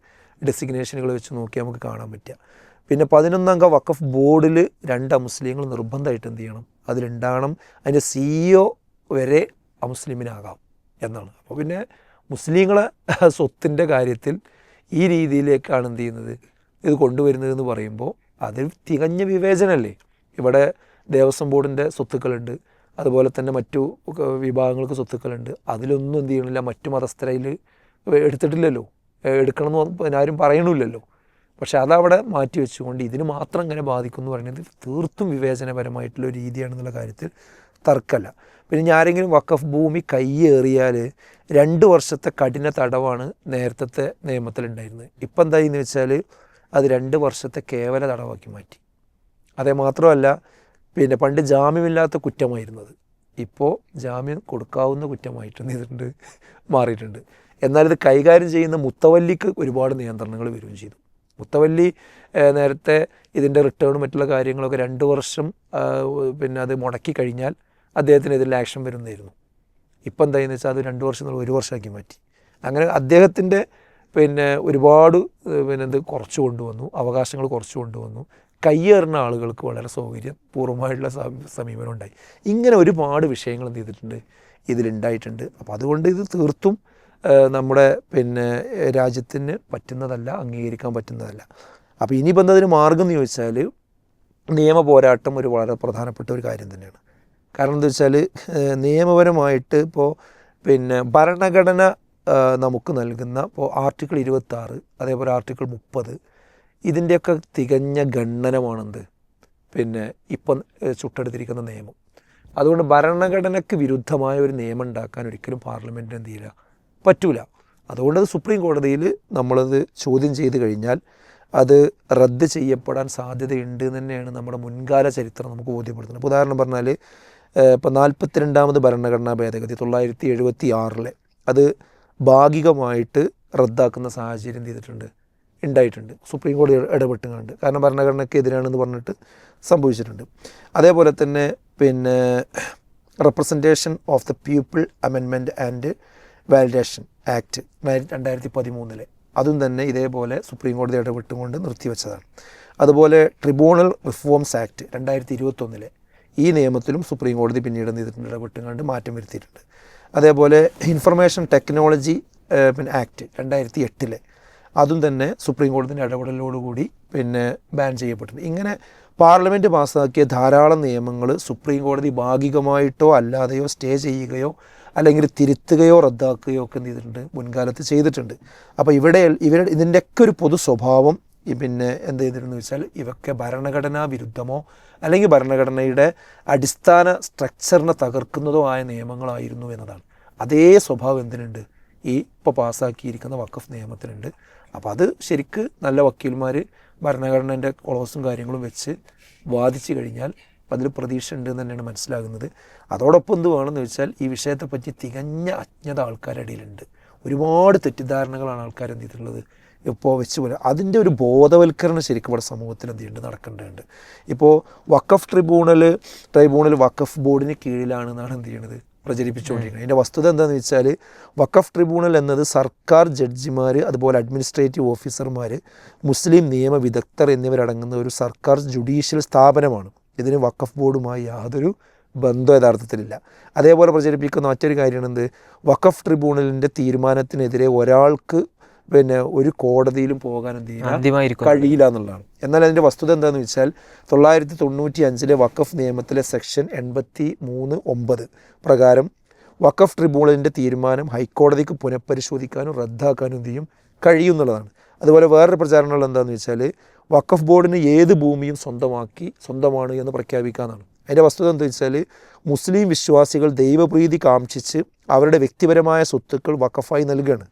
ഡെസിഗ്നേഷനുകൾ വെച്ച് നോക്കി നമുക്ക് കാണാൻ പറ്റുക. പിന്നെ 11 അംഗ വഖഫ് ബോർഡിൽ 2 അമുസ്ലിങ്ങൾ നിർബന്ധമായിട്ട് എന്ത് ചെയ്യണം, അതിലുണ്ടാകണം. അതിൻ്റെ CEO വരെ അമുസ്ലിമിനാകാം എന്നാണ്. അപ്പോൾ പിന്നെ മുസ്ലിങ്ങളെ സ്വത്തിൻ്റെ കാര്യത്തിൽ ഈ രീതിയിലേക്കാണ് എന്ത് ചെയ്യുന്നത്, ഇത് കൊണ്ടുവരുന്നതെന്ന് പറയുമ്പോൾ അത് തികഞ്ഞ വിവേചനമല്ലേ. ഇവിടെ ദേവസ്വം ബോർഡിൻ്റെ സ്വത്തുക്കളുണ്ട്, അതുപോലെ തന്നെ മറ്റു വിഭാഗങ്ങൾക്ക് സ്വത്തുക്കളുണ്ട്. അതിലൊന്നും എന്ത് ചെയ്യണില്ല, മറ്റു മതസ്ഥരയിൽ എടുത്തിട്ടില്ലല്ലോ, എടുക്കണമെന്ന് ആരും പറയണില്ലല്ലോ. പക്ഷേ അതവിടെ മാറ്റി വെച്ചുകൊണ്ട് ഇതിന് മാത്രം ഇങ്ങനെ ബാധിക്കുമെന്ന് പറയുന്നത് തീർത്തും വിവേചനപരമായിട്ടുള്ള രീതിയാണെന്നുള്ള കാര്യത്തിൽ തർക്കമല്ല. പിന്നെ ആരെങ്കിലും വഖഫ് ഭൂമി കയ്യേറിയാൽ 2 വർഷത്തെ കഠിന തടവാണ് നേരത്തെ നിയമത്തിലുണ്ടായിരുന്നത്. ഇപ്പം എന്തായെന്ന് വെച്ചാൽ അത് 2 വർഷത്തെ കേവല തടവാക്കി മാറ്റി. അതേ മാത്രമല്ല, പിന്നെ പണ്ട് ജാമ്യമില്ലാത്ത കുറ്റമായിരുന്നത് ഇപ്പോൾ ജാമ്യം കൊടുക്കാവുന്ന കുറ്റമായിട്ട് ചെയ്തിട്ടുണ്ട്, മാറിയിട്ടുണ്ട്. എന്നാൽ ഇത് കൈകാര്യം ചെയ്യുന്ന മുത്തവല്ലിക്ക് ഒരുപാട് നിയന്ത്രണങ്ങൾ വരികയും ചെയ്തു. മുത്തവല്ലി നേരത്തെ ഇതിൻ്റെ റിട്ടേണും മറ്റുള്ള കാര്യങ്ങളൊക്കെ 2 വർഷം പിന്നെ അത് മുടക്കി കഴിഞ്ഞാൽ അദ്ദേഹത്തിനെതിരെ ആക്ഷൻ വരുന്നതായിരുന്നു. ഇപ്പം എന്തായെന്ന് വെച്ചാൽ അത് 2 വർഷം 1 വർഷമാക്കി മാറ്റി. അങ്ങനെ അദ്ദേഹത്തിൻ്റെ പിന്നെ ഒരുപാട് ഇത് കുറച്ച് കൊണ്ടുവന്നു, അവകാശങ്ങൾ കുറച്ച് കൊണ്ടുവന്നു. കയ്യേറുന്ന ആളുകൾക്ക് വളരെ സൗകര്യപൂർവ്വമായിട്ടുള്ള സമീപനം ഉണ്ടായി. ഇങ്ങനെ ഒരുപാട് വിഷയങ്ങൾ എന്ത് ചെയ്തിട്ടുണ്ട്, ഇതിലുണ്ടായിട്ടുണ്ട്. അപ്പോൾ അതുകൊണ്ട് ഇത് തീർത്തും നമ്മുടെ പിന്നെ രാജ്യത്തിന് പറ്റുന്നതല്ല, അംഗീകരിക്കാൻ പറ്റുന്നതല്ല. അപ്പോൾ ഇനിയിപ്പോൾ എന്താ അതിന് മാർഗം എന്ന് ചോദിച്ചാൽ നിയമ പോരാട്ടം ഒരു വളരെ പ്രധാനപ്പെട്ട ഒരു കാര്യം തന്നെയാണ്. കാരണം എന്താ വെച്ചാൽ നിയമപരമായിട്ട് ഇപ്പോൾ പിന്നെ ഭരണഘടന നമുക്ക് നൽകുന്ന ഇപ്പോൾ ആർട്ടിക്കിൾ 26 അതേപോലെ ആർട്ടിക്കിൾ 30 ഇതിൻ്റെയൊക്കെ തികഞ്ഞ ഖണ്ഡനമാണെന്ത് പിന്നെ ഇപ്പം ചുട്ടെടുത്തിരിക്കുന്ന നിയമം. അതുകൊണ്ട് ഭരണഘടനയ്ക്ക് വിരുദ്ധമായ ഒരു നിയമം ഉണ്ടാക്കാൻ ഒരിക്കലും പാർലമെൻറ്റിന് എന്ത് ചെയ്യില്ല, പറ്റൂല. അതുകൊണ്ട് അത് സുപ്രീം കോടതിയിൽ നമ്മളത് ചോദ്യം ചെയ്ത് കഴിഞ്ഞാൽ അത് റദ്ദ് ചെയ്യപ്പെടാൻ സാധ്യതയുണ്ട് എന്ന് തന്നെയാണ് നമ്മുടെ മുൻകാല ചരിത്രം നമുക്ക് ബോധ്യപ്പെടുത്തുന്നത്. ഇപ്പോൾ ഉദാഹരണം പറഞ്ഞാൽ ഇപ്പോൾ 42ാമത് ഭരണഘടനാ ഭേദഗതി 1976 അത് ഭാഗികമായിട്ട് റദ്ദാക്കുന്ന സാഹചര്യം ചെയ്തിട്ടുണ്ട്, ഉണ്ടായിട്ടുണ്ട്. സുപ്രീം കോടതി ഇടപെട്ടുകൊണ്ട്, കാരണം ഭരണഘടനയ്ക്ക് എതിരാണെന്ന് പറഞ്ഞിട്ട് സംഭവിച്ചിട്ടുണ്ട്. അതേപോലെ തന്നെ പിന്നെ representation of the people amendment and validation act 2013 അതും തന്നെ ഇതേപോലെ സുപ്രീം കോടതി ഇടപെട്ടുകൊണ്ട് നിർത്തിവെച്ചതാണ്. അതുപോലെ ട്രിബ്യൂണൽ റിഫോംസ് ആക്ട് 2021 ഈ നിയമത്തിലും സുപ്രീം കോടതി പിന്നീട് ചെയ്തിട്ടുണ്ട്, ഇടപെട്ടുകൊണ്ട് മാറ്റം വരുത്തിയിട്ടുണ്ട്. അതേപോലെ ഇൻഫർമേഷൻ ടെക്നോളജി പിന്നെ ആക്ട് 2008 അതും തന്നെ സുപ്രീം കോടതിൻ്റെ ഇടപെടലോടുകൂടി പിന്നെ ബാൻ ചെയ്യപ്പെട്ടിട്ടുണ്ട്. ഇങ്ങനെ പാർലമെൻറ്റ് പാസ്സാക്കിയ ധാരാളം നിയമങ്ങൾ സുപ്രീം കോടതി ഭാഗികമായിട്ടോ അല്ലാതെയോ സ്റ്റേ ചെയ്യുകയോ അല്ലെങ്കിൽ തിരുത്തുകയോ റദ്ദാക്കുകയോ ഒക്കെ എന്ത് ചെയ്തിട്ടുണ്ട്, മുൻകാലത്ത് ചെയ്തിട്ടുണ്ട്. അപ്പോൾ ഇതിൻ്റെയൊക്കെ ഒരു പൊതു സ്വഭാവം പിന്നെ എന്ത് ചെയ്തിരുന്നു വെച്ചാൽ ഇവയൊക്കെ ഭരണഘടനാ വിരുദ്ധമോ അല്ലെങ്കിൽ ഭരണഘടനയുടെ അടിസ്ഥാന സ്ട്രക്ചറിനെ തകർക്കുന്നതോ ആയ നിയമങ്ങളായിരുന്നു എന്നതാണ്. അതേ സ്വഭാവം എന്തിനുണ്ട്, ഈ ഇപ്പോൾ പാസ്സാക്കിയിരിക്കുന്ന വഖഫ് നിയമത്തിനുണ്ട്. അപ്പോൾ അത് ശരിക്ക് നല്ല വക്കീൽമാർ ഭരണഘടനേൻ്റെ ക്ലോസും കാര്യങ്ങളും വെച്ച് വാദിച്ചു കഴിഞ്ഞാൽ അതിൽ പ്രതീക്ഷ ഉണ്ട് എന്ന് തന്നെയാണ് മനസ്സിലാകുന്നത്. അതോടൊപ്പം എന്ത് വേണമെന്ന് വെച്ചാൽ ഈ വിഷയത്തെപ്പറ്റി തികഞ്ഞ അജ്ഞത ആൾക്കാരുടെ ഇടയിലുണ്ട്. ഒരുപാട് തെറ്റിദ്ധാരണകളാണ് ആൾക്കാർ എന്ത് ചെയ്തിട്ടുള്ളത് ഇപ്പോൾ വെച്ച് പോലെ. അതിൻ്റെ ഒരു ബോധവൽക്കരണം ശരിക്കും ഇവിടെ സമൂഹത്തിൽ എന്ത് ചെയ്യുന്നുണ്ട്, നടക്കേണ്ടതുണ്ട്. ഇപ്പോൾ വഖഫ് ട്രൈബ്യൂണൽ വഖഫ് ബോർഡിന് കീഴിലാണെന്നാണ് എന്ത് ചെയ്യണത്, പ്രചരിപ്പിച്ചുകൊണ്ടിരിക്കുന്നത്. അതിൻ്റെ വസ്തുത എന്താണെന്ന് വെച്ചാൽ വഖഫ് ട്രിബ്യൂണൽ എന്നത് സർക്കാർ ജഡ്ജിമാർ, അതുപോലെ അഡ്മിനിസ്ട്രേറ്റീവ് ഓഫീസർമാർ, മുസ്ലിം നിയമ വിദഗ്ധർ എന്നിവരടങ്ങുന്ന ഒരു സർക്കാർ ജുഡീഷ്യൽ സ്ഥാപനമാണ്. ഇതിന് വഖഫ് ബോർഡുമായി യാതൊരു ബന്ധം യഥാർത്ഥത്തിലില്ല. അതേപോലെ പ്രചരിപ്പിക്കുന്ന മറ്റൊരു കാര്യമാണ് എന്ത്, വഖഫ് ട്രിബ്യൂണലിൻ്റെ തീരുമാനത്തിനെതിരെ ഒരാൾക്ക് പിന്നെ ഒരു കോടതിയിലും പോകാൻ എന്ത് ചെയ്യാൻ കഴിയില്ല എന്നുള്ളതാണ്. എന്നാൽ അതിൻ്റെ വസ്തുത എന്താണെന്ന് വെച്ചാൽ 1995 വഖഫ് നിയമത്തിലെ സെക്ഷൻ 83(9) പ്രകാരം വഖഫ് ട്രിബ്യൂണലിൻ്റെ തീരുമാനം ഹൈക്കോടതിക്ക് പുനഃപരിശോധിക്കാനും റദ്ദാക്കാനും എന്ത് ചെയ്യും, കഴിയുന്നുള്ളതാണ്. അതുപോലെ വേറൊരു പ്രചാരണങ്ങൾ എന്താണെന്ന് വെച്ചാൽ വഖഫ് ബോർഡിന് ഏത് ഭൂമിയും സ്വന്തമാണ് എന്ന് പ്രഖ്യാപിക്കാമെന്നാണ്. അതിൻ്റെ വസ്തുത എന്താ വെച്ചാൽ മുസ്ലിം വിശ്വാസികൾ ദൈവപ്രീതി കാംക്ഷിച്ച് അവരുടെ വ്യക്തിപരമായ സ്വത്തുക്കൾ വഖഫായി നൽകുകയാണ്.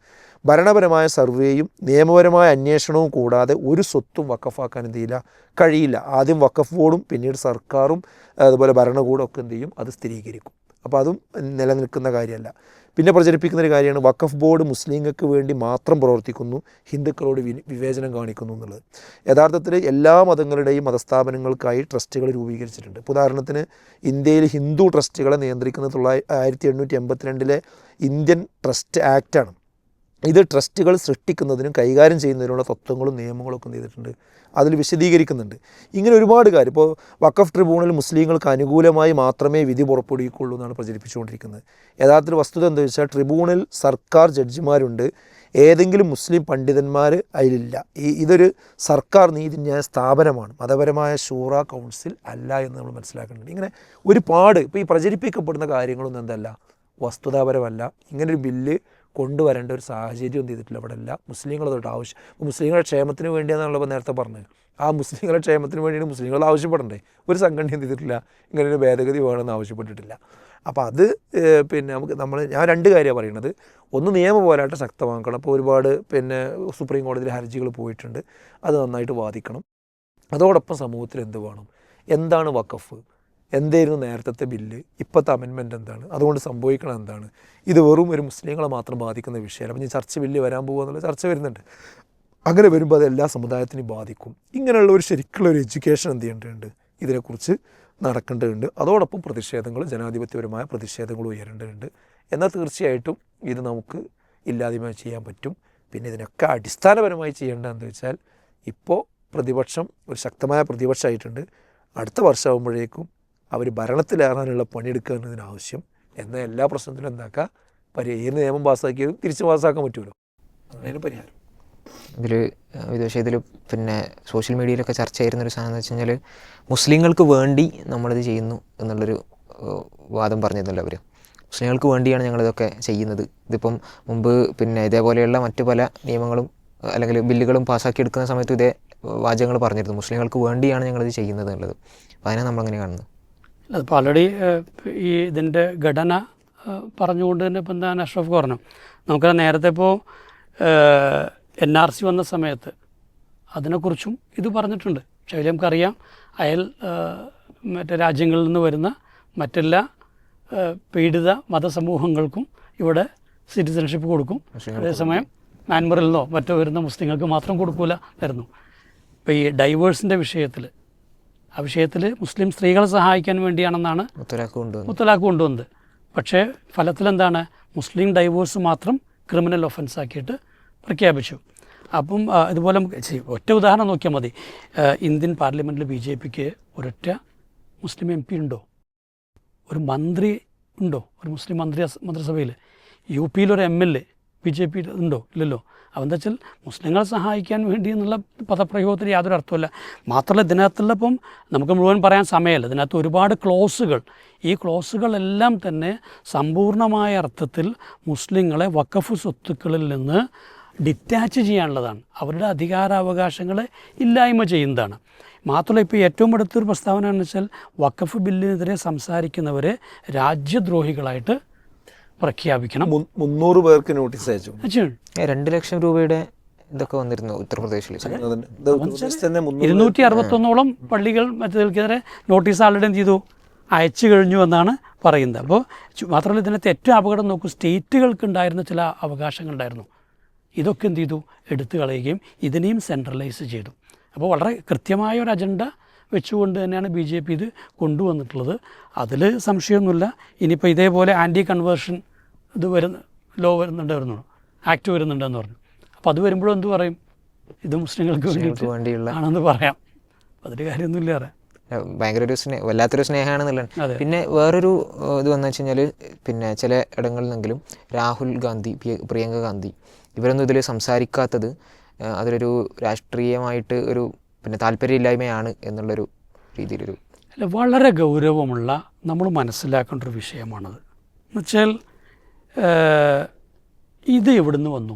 ഭരണപരമായ സർവേയും നിയമപരമായ അന്വേഷണവും കൂടാതെ ഒരു സ്വത്തും വഖഫാക്കാൻ എന്ത് ചെയ്യില്ല, കഴിയില്ല. ആദ്യം വഖഫ് ബോർഡും പിന്നീട് സർക്കാരും അതുപോലെ ഭരണകൂടം ഒക്കെ എന്ത് ചെയ്യും, അത് സ്ഥിരീകരിക്കും. അപ്പോൾ അതും നിലനിൽക്കുന്ന കാര്യമല്ല. പിന്നെ പ്രചരിപ്പിക്കുന്നൊരു കാര്യമാണ് വഖഫ് ബോർഡ് മുസ്ലിങ്ങൾക്ക് വേണ്ടി മാത്രം പ്രവർത്തിക്കുന്നു, ഹിന്ദുക്കളോട് വിവേചനം കാണിക്കുന്നു എന്നുള്ളത്. യഥാർത്ഥത്തിൽ എല്ലാ മതങ്ങളുടെയും മതസ്ഥാപനങ്ങൾക്കായി ട്രസ്റ്റുകൾ രൂപീകരിച്ചിട്ടുണ്ട്. ഉദാഹരണത്തിന് ഇന്ത്യയിൽ ഹിന്ദു ട്രസ്റ്റുകളെ നിയന്ത്രിക്കുന്നത് 1882 ഇന്ത്യൻ ട്രസ്റ്റ് ആക്റ്റാണ്. ഇത് ട്രസ്റ്റുകൾ സൃഷ്ടിക്കുന്നതിനും കൈകാര്യം ചെയ്യുന്നതിനുള്ള തത്വങ്ങളും നിയമങ്ങളും ഒക്കെ ചെയ്തിട്ടുണ്ട്, അതിൽ വിശദീകരിക്കുന്നുണ്ട്. ഇങ്ങനെ ഒരുപാട് കാര്യം. ഇപ്പോൾ വഖഫ് ട്രിബ്യൂണൽ മുസ്ലിങ്ങൾക്ക് അനുകൂലമായി മാത്രമേ വിധി പുറപ്പെടുവിക്കുള്ളൂ എന്നാണ് പ്രചരിപ്പിച്ചുകൊണ്ടിരിക്കുന്നത്. യഥാർത്ഥത്തിൽ വസ്തുത എന്താ വെച്ചാൽ ട്രിബ്യൂണൽ സർക്കാർ ജഡ്ജിമാരുണ്ട്, ഏതെങ്കിലും മുസ്ലിം പണ്ഡിതന്മാർ അതിലില്ല. ഇതൊരു സർക്കാർ നീതിന്യായ സ്ഥാപനമാണ്, മതപരമായ ശൂറ കൗൺസിൽ അല്ല എന്ന് നമ്മൾ മനസ്സിലാക്കുന്നുണ്ട്. ഇങ്ങനെ ഒരുപാട് ഇപ്പോൾ ഈ പ്രചരിപ്പിക്കപ്പെടുന്ന കാര്യങ്ങളൊന്നും എന്തല്ല, വസ്തുതാപരമല്ല. ഇങ്ങനൊരു ബില്ല് കൊണ്ടുവരേണ്ട ഒരു സാഹചര്യം എന്ത് ചെയ്തിട്ടില്ല ഇവിടെ അല്ല. മുസ്ലിങ്ങൾ തൊട്ട് ആവശ്യം, മുസ്ലിങ്ങളുടെ ക്ഷേമത്തിന് വേണ്ടിയാണെന്നുള്ളത് നേരത്തെ പറഞ്ഞത്. ആ മുസ്ലിങ്ങളുടെ ക്ഷേമത്തിന് വേണ്ടിയാണ് മുസ്ലിങ്ങൾ ആവശ്യപ്പെടണ്ടേ. ഒരു സംഘടന എന്ത് ചെയ്തിട്ടില്ല, ഇങ്ങനെ ഒരു ഭേദഗതി വേണമെന്ന് ആവശ്യപ്പെട്ടിട്ടില്ല. അപ്പോൾ അത് പിന്നെ ഞാൻ 2 കാര്യമാണ് പറയുന്നത്. ഒന്ന്, നിയമ പോരാട്ടം ശക്തമാക്കണം. അപ്പോൾ ഒരുപാട് പിന്നെ സുപ്രീം കോടതിയിൽ ഹർജികൾ പോയിട്ടുണ്ട്, അത് നന്നായിട്ട് വാദിക്കണം. അതോടൊപ്പം സമൂഹത്തിൽ എന്ത് വേണം, എന്താണ് വഖഫ്, എന്തായിരുന്നു നേരത്തെ ബില്ല്, ഇപ്പോഴത്തെ അമെൻമെൻറ്റ് എന്താണ്, അതുകൊണ്ട് സംഭവിക്കണം എന്താണ്. ഇത് വെറും ഒരു മുസ്ലിങ്ങളെ മാത്രം ബാധിക്കുന്ന വിഷയമല്ല. അപ്പം ഈ ബില്ല് വരാൻ പോകുക എന്നുള്ള ചർച്ച വരുന്നുണ്ട്. അങ്ങനെ വരുമ്പോൾ അത് എല്ലാ സമുദായത്തിനെയും ബാധിക്കും. ഇങ്ങനെയുള്ള ഒരു ശരിക്കുള്ള ഒരു എഡ്യൂക്കേഷൻ എന്ത് ചെയ്യേണ്ടതുണ്ട്, ഇതിനെക്കുറിച്ച് നടക്കേണ്ടതുണ്ട്. അതോടൊപ്പം പ്രതിഷേധങ്ങൾ, ജനാധിപത്യപരമായ പ്രതിഷേധങ്ങൾ ഉയരേണ്ടതുണ്ട്. എന്നാൽ തീർച്ചയായിട്ടും ഇത് നമുക്ക് ഇല്ലായ്മ ചെയ്യാൻ പറ്റും. പിന്നെ ഇതിനൊക്കെ അടിസ്ഥാനപരമായി ചെയ്യേണ്ടതെന്ന് വെച്ചാൽ, ഇപ്പോൾ പ്രതിപക്ഷം ഒരു ശക്തമായ പ്രതിപക്ഷമായിട്ടുണ്ട്. അടുത്ത വർഷമാകുമ്പോഴേക്കും അവർ ഭരണത്തിലേറാനുള്ള പണിയെടുക്കുക എന്നതിനാവശ്യം. എന്നാൽ എല്ലാ പ്രശ്നത്തിലും എന്താക്കുക, ഏത് നിയമം പാസ്സാക്കിയതും തിരിച്ച് പാസ്സാക്കാൻ പറ്റുമല്ലോ, അതിന് പരിഹാരം. ഇതിൽ വിദേശത്തിൽ പിന്നെ സോഷ്യൽ മീഡിയയിലൊക്കെ ചർച്ച ചെയ്യുന്നൊരു സാധനം എന്ന് വെച്ച് കഴിഞ്ഞാൽ, മുസ്ലിങ്ങൾക്ക് വേണ്ടി നമ്മളിത് ചെയ്യുന്നു എന്നുള്ളൊരു വാദം പറഞ്ഞിരുന്നല്ലോ അവർ. മുസ്ലിങ്ങൾക്ക് വേണ്ടിയാണ് ഞങ്ങളിതൊക്കെ ചെയ്യുന്നത്. ഇതിപ്പം മുമ്പ് പിന്നെ ഇതേപോലെയുള്ള മറ്റു പല നിയമങ്ങളും അല്ലെങ്കിൽ ബില്ലുകളും പാസ്സാക്കി എടുക്കുന്ന സമയത്ത് ഇതേ വാചകങ്ങൾ പറഞ്ഞിരുന്നു, മുസ്ലിങ്ങൾക്ക് വേണ്ടിയാണ് ഞങ്ങളിത് ചെയ്യുന്നത് എന്നുള്ളത്. അപ്പോൾ അതിനാണ് നമ്മളങ്ങനെ കാണുന്നത്. അതിപ്പോൾ ഓൾറെഡി ഈ ഇതിൻ്റെ ഘടന പറഞ്ഞുകൊണ്ട് തന്നെ ഇപ്പം എന്താണ് അഷ്റഫ് പറഞ്ഞു, നമുക്ക് നേരത്തെ ഇപ്പോൾ NRC വന്ന സമയത്ത് അതിനെക്കുറിച്ചും ഇത് പറഞ്ഞിട്ടുണ്ട്. പക്ഷേ നമുക്കറിയാം മറ്റു രാജ്യങ്ങളിൽ നിന്ന് വരുന്ന മറ്റെല്ലാ പീഡിത മതസമൂഹങ്ങൾക്കും ഇവിടെ സിറ്റിസൺഷിപ്പ് കൊടുക്കും. അതേസമയം മ്യാൻമറിൽ നിന്നോ മറ്റോ വരുന്ന മുസ്ലിങ്ങൾക്ക് മാത്രം കൊടുക്കില്ലായിരുന്നു. ഇപ്പോൾ ഈ ഡൈവേഴ്സിൻ്റെ ആ വിഷയത്തിൽ മുസ്ലിം സ്ത്രീകളെ സഹായിക്കാൻ വേണ്ടിയാണെന്നാണ് മുത്തലാഖ് കൊണ്ടുവന്നത്. പക്ഷേ ഫലത്തിലെന്താണ്, മുസ്ലിം ഡൈവേഴ്സ് മാത്രം ക്രിമിനൽ ഒഫൻസാക്കിയിട്ട് പ്രഖ്യാപിച്ചു. അപ്പം ഇതുപോലെ ഒറ്റ ഉദാഹരണം നോക്കിയാൽ മതി. ഇന്ത്യൻ പാർലമെൻറ്റിൽ BJPക്ക് ഒരൊറ്റ മുസ്ലിം MP ഉണ്ടോ? ഒരു മന്ത്രി ഉണ്ടോ? ഒരു മുസ്ലിം മന്ത്രിസഭയിൽ? UP ഒരു MLA BJP ഉണ്ടോ? ഇല്ലല്ലോ. അതെന്താ വെച്ചാൽ മുസ്ലിങ്ങളെ സഹായിക്കാൻ വേണ്ടി എന്നുള്ള പദപ്രയോഗത്തിന് യാതൊരു അർത്ഥമില്ല. മാത്രമല്ല ഇതിനകത്തുള്ളപ്പം നമുക്ക് മുഴുവൻ പറയാൻ സമയമല്ല. ഇതിനകത്ത് ഒരുപാട് ക്ലോസുകൾ, ഈ ക്ലോസുകളെല്ലാം തന്നെ സമ്പൂർണ്ണമായ അർത്ഥത്തിൽ മുസ്ലിങ്ങളെ വഖഫ് സ്വത്തുക്കളിൽ നിന്ന് ഡിറ്റാച്ച് ചെയ്യാനുള്ളതാണ്. അവരുടെ അധികാരാവകാശങ്ങളെ ഇല്ലായ്മ ചെയ്യുന്നതാണ്. മാത്രമല്ല ഇപ്പോൾ ഏറ്റവും അടുത്തൊരു പ്രസ്താവന എന്ന് വെച്ചാൽ, വഖഫ് ബില്ലിനെതിരെ സംസാരിക്കുന്നവരെ രാജ്യദ്രോഹികളായിട്ട് പ്രഖ്യാപിക്കണം. 300 പേർക്ക് നോട്ടീസ് അയച്ചു. 2 ലക്ഷം രൂപയുടെ ഇതൊക്കെ വന്നിരുന്നു ഉത്തർപ്രദേശിൽ. 261ഓളം പള്ളികൾ മറ്റേതിനെതിരെ നോട്ടീസ് ആൾറെഡി എന്ത് ചെയ്തു, അയച്ചു കഴിഞ്ഞു എന്നാണ് പറയുന്നത്. അപ്പോൾ മാത്രമല്ല ഇതിനകത്ത് ഏറ്റവും അപകടം നോക്കൂ, സ്റ്റേറ്റുകൾക്കുണ്ടായിരുന്ന ചില അവകാശങ്ങളുണ്ടായിരുന്നു, ഇതൊക്കെ എന്ത് ചെയ്തു, എടുത്തു കളയുകയും ഇതിനെയും സെൻട്രലൈസ് ചെയ്തു. അപ്പോൾ വളരെ കൃത്യമായ ഒരു അജണ്ട വെച്ചുകൊണ്ട് തന്നെയാണ് BJP ഇത് കൊണ്ടുവന്നിട്ടുള്ളത്. അതിൽ സംശയമൊന്നുമില്ല. ഇനിയിപ്പോൾ ഇതേപോലെ ആൻറ്റി കൺവേർഷൻ ലോ വരുന്നുണ്ടായിരുന്നു, ആക്ട് വരുന്നുണ്ടെന്ന് പറഞ്ഞു. അപ്പോൾ അത് വരുമ്പോഴും എന്ത് പറയും, ഇത് മുസ്ലിങ്ങൾക്ക് വേണ്ടിയുള്ള ആണെന്ന് പറയാം. അതിൽ കാര്യമൊന്നുമില്ല. പറയാം ഭയങ്കര ഒരു വല്ലാത്തൊരു സ്നേഹമാണെന്നുള്ളത്. പിന്നെ വേറൊരു ഇത് വന്നു വെച്ച് കഴിഞ്ഞാൽ, പിന്നെ ചില ഇടങ്ങളിൽ നിന്നെങ്കിലും രാഹുൽ ഗാന്ധി, പ്രിയങ്ക ഗാന്ധി ഇവരൊന്നും ഇതിൽ സംസാരിക്കാത്തത് അതിലൊരു രാഷ്ട്രീയമായിട്ട് ഒരു പിന്നെ താല്പര്യമില്ലായ്മയാണ് എന്നുള്ളൊരു രീതിയിലൊരു അല്ല, വളരെ ഗൗരവമുള്ള നമ്മൾ മനസ്സിലാക്കേണ്ട ഒരു വിഷയമാണത്. എന്നുവെച്ചാൽ ഇത് എവിടുന്ന് വന്നു?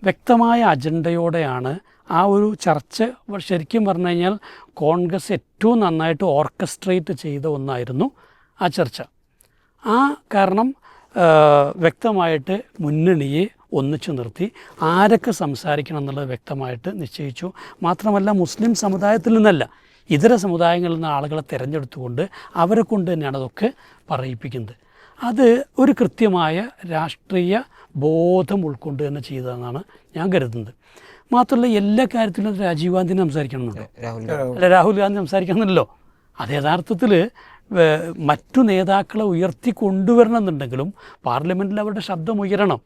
വ്യക്തമായ അജണ്ടയോടെയാണ് ആ ഒരു ചർച്ച. ശരിക്കും പറഞ്ഞു കഴിഞ്ഞാൽ കോൺഗ്രസ് ഏറ്റവും നന്നായിട്ട് ഓർക്കസ്ട്രേറ്റ് ചെയ്ത ഒന്നായിരുന്നു ആ ചർച്ച. കാരണം വ്യക്തമായിട്ട് മുന്നണിയെ ഒന്നിച്ചു നിർത്തി ആരൊക്കെ സംസാരിക്കണം എന്നുള്ളത് വ്യക്തമായിട്ട് നിശ്ചയിച്ചു. മാത്രമല്ല മുസ്ലിം സമുദായത്തിൽ നിന്നല്ല, ഇതര സമുദായങ്ങളിൽ നിന്ന് ആളുകളെ തിരഞ്ഞെടുത്തുകൊണ്ട് അവരെ കൊണ്ട് തന്നെയാണ് അതൊക്കെ പറയിപ്പിക്കുന്നത്. അത് ഒരു കൃത്യമായ രാഷ്ട്രീയ ബോധം ഉൾക്കൊണ്ട് തന്നെ ചെയ്തതെന്നാണ് ഞാൻ കരുതുന്നത്. മാത്രമല്ല എല്ലാ കാര്യത്തിലും രാജീവ് ഗാന്ധിനെ സംസാരിക്കണമെന്നുണ്ടോ? അല്ല, രാഹുൽ ഗാന്ധി സംസാരിക്കണമെന്നല്ലോ. അത് യഥാർത്ഥത്തിൽ മറ്റു നേതാക്കളെ ഉയർത്തി കൊണ്ടുവരണമെന്നുണ്ടെങ്കിലും പാർലമെൻറ്റിൽ അവരുടെ ശബ്ദം ഉയരണം,